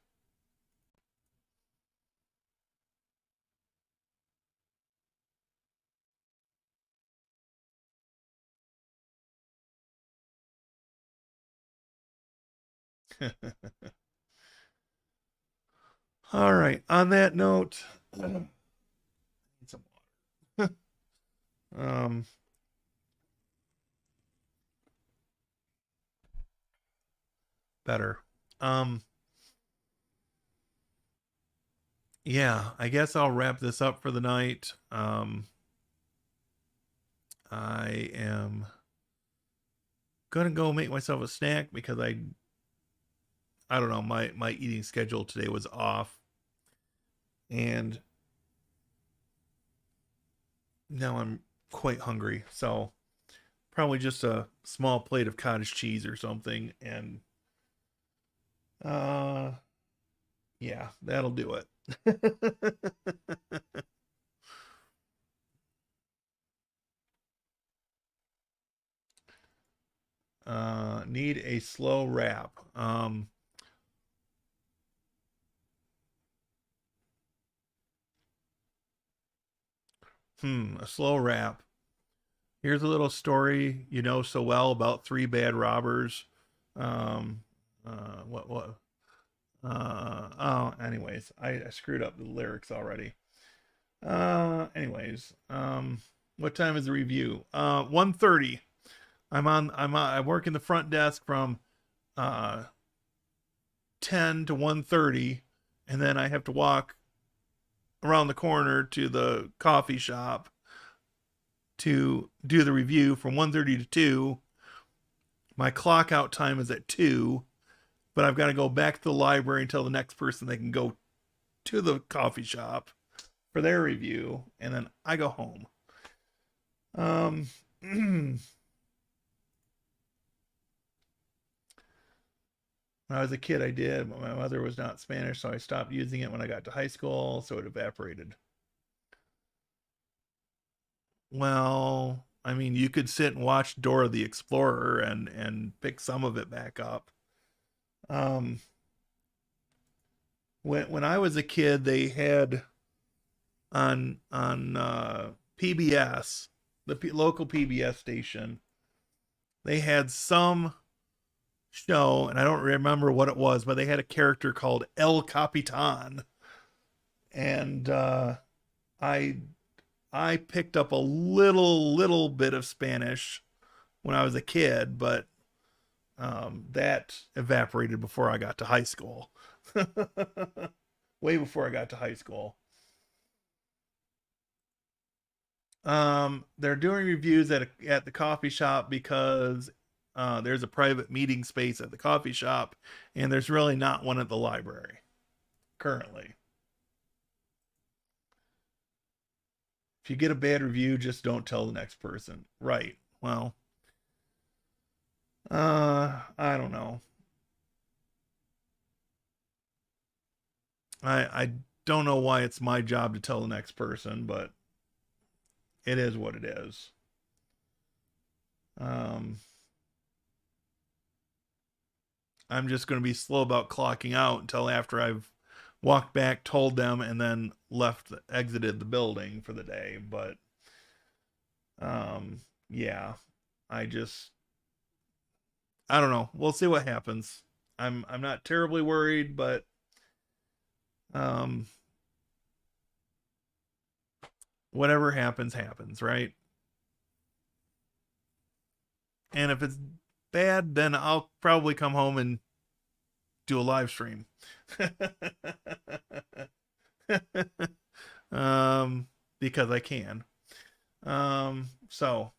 All right. On that note, need some water. um, better. Um, yeah, I guess I'll wrap this up for the night. I am gonna go make myself a snack because I don't know, my eating schedule today was off, and now I'm quite hungry. So probably just a small plate of cottage cheese or something, and uh yeah, that'll do it. Need a slow wrap. A slow wrap. Here's a little story you know so well about three bad robbers. Um, what? Oh, anyways, I screwed up the lyrics already. Anyways, what time is the review? 1:30. I work in the front desk from uh 10 to 1:30, and then I have to walk around the corner to the coffee shop to do the review from 1:30 to 2. My clock out time is at 2, but I've got to go back to the library and tell the next person they can go to the coffee shop for their review, and then I go home. Um, When I was a kid, I did, but my mother was not Spanish, so I stopped using it when I got to high school, so it evaporated. Well, I mean, you could sit and watch Dora the Explorer and pick some of it back up. Um, when I was a kid, they had on PBS, the local PBS station, they had some show, and I don't remember what it was, but they had a character called El Capitan, and I I picked up a little bit of Spanish when I was a kid, but that evaporated before I got to high school. Way before I got to high school. They're doing reviews at the coffee shop because there's a private meeting space at the coffee shop, and there's really not one at the library currently. If you get a bad review, just don't tell the next person. Right. Well, I don't know. I don't know why it's my job to tell the next person, but it is what it is. Um, I'm just going to be slow about clocking out until after I've walked back, told them, and then exited the building for the day. But yeah, I just, I don't know. We'll see what happens. I'm not terribly worried, but um, whatever happens, happens, right? And if it's bad, then I'll probably come home and do a live stream. Because I can. So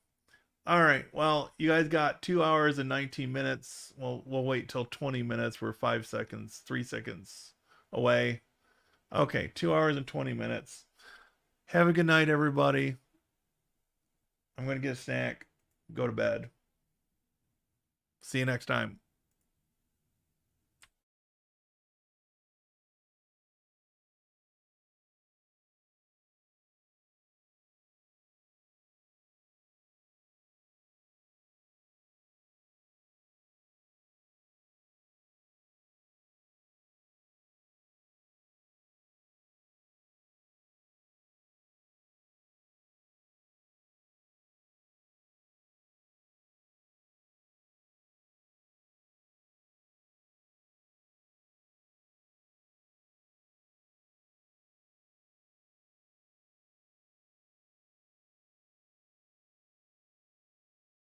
all right. Well, you guys got 2 hours and 19 minutes. We'll wait till 20 minutes. We're 5 seconds, 3 seconds away. Okay, 2 hours and 20 minutes. Have a good night, everybody. I'm gonna get a snack, go to bed. See you next time.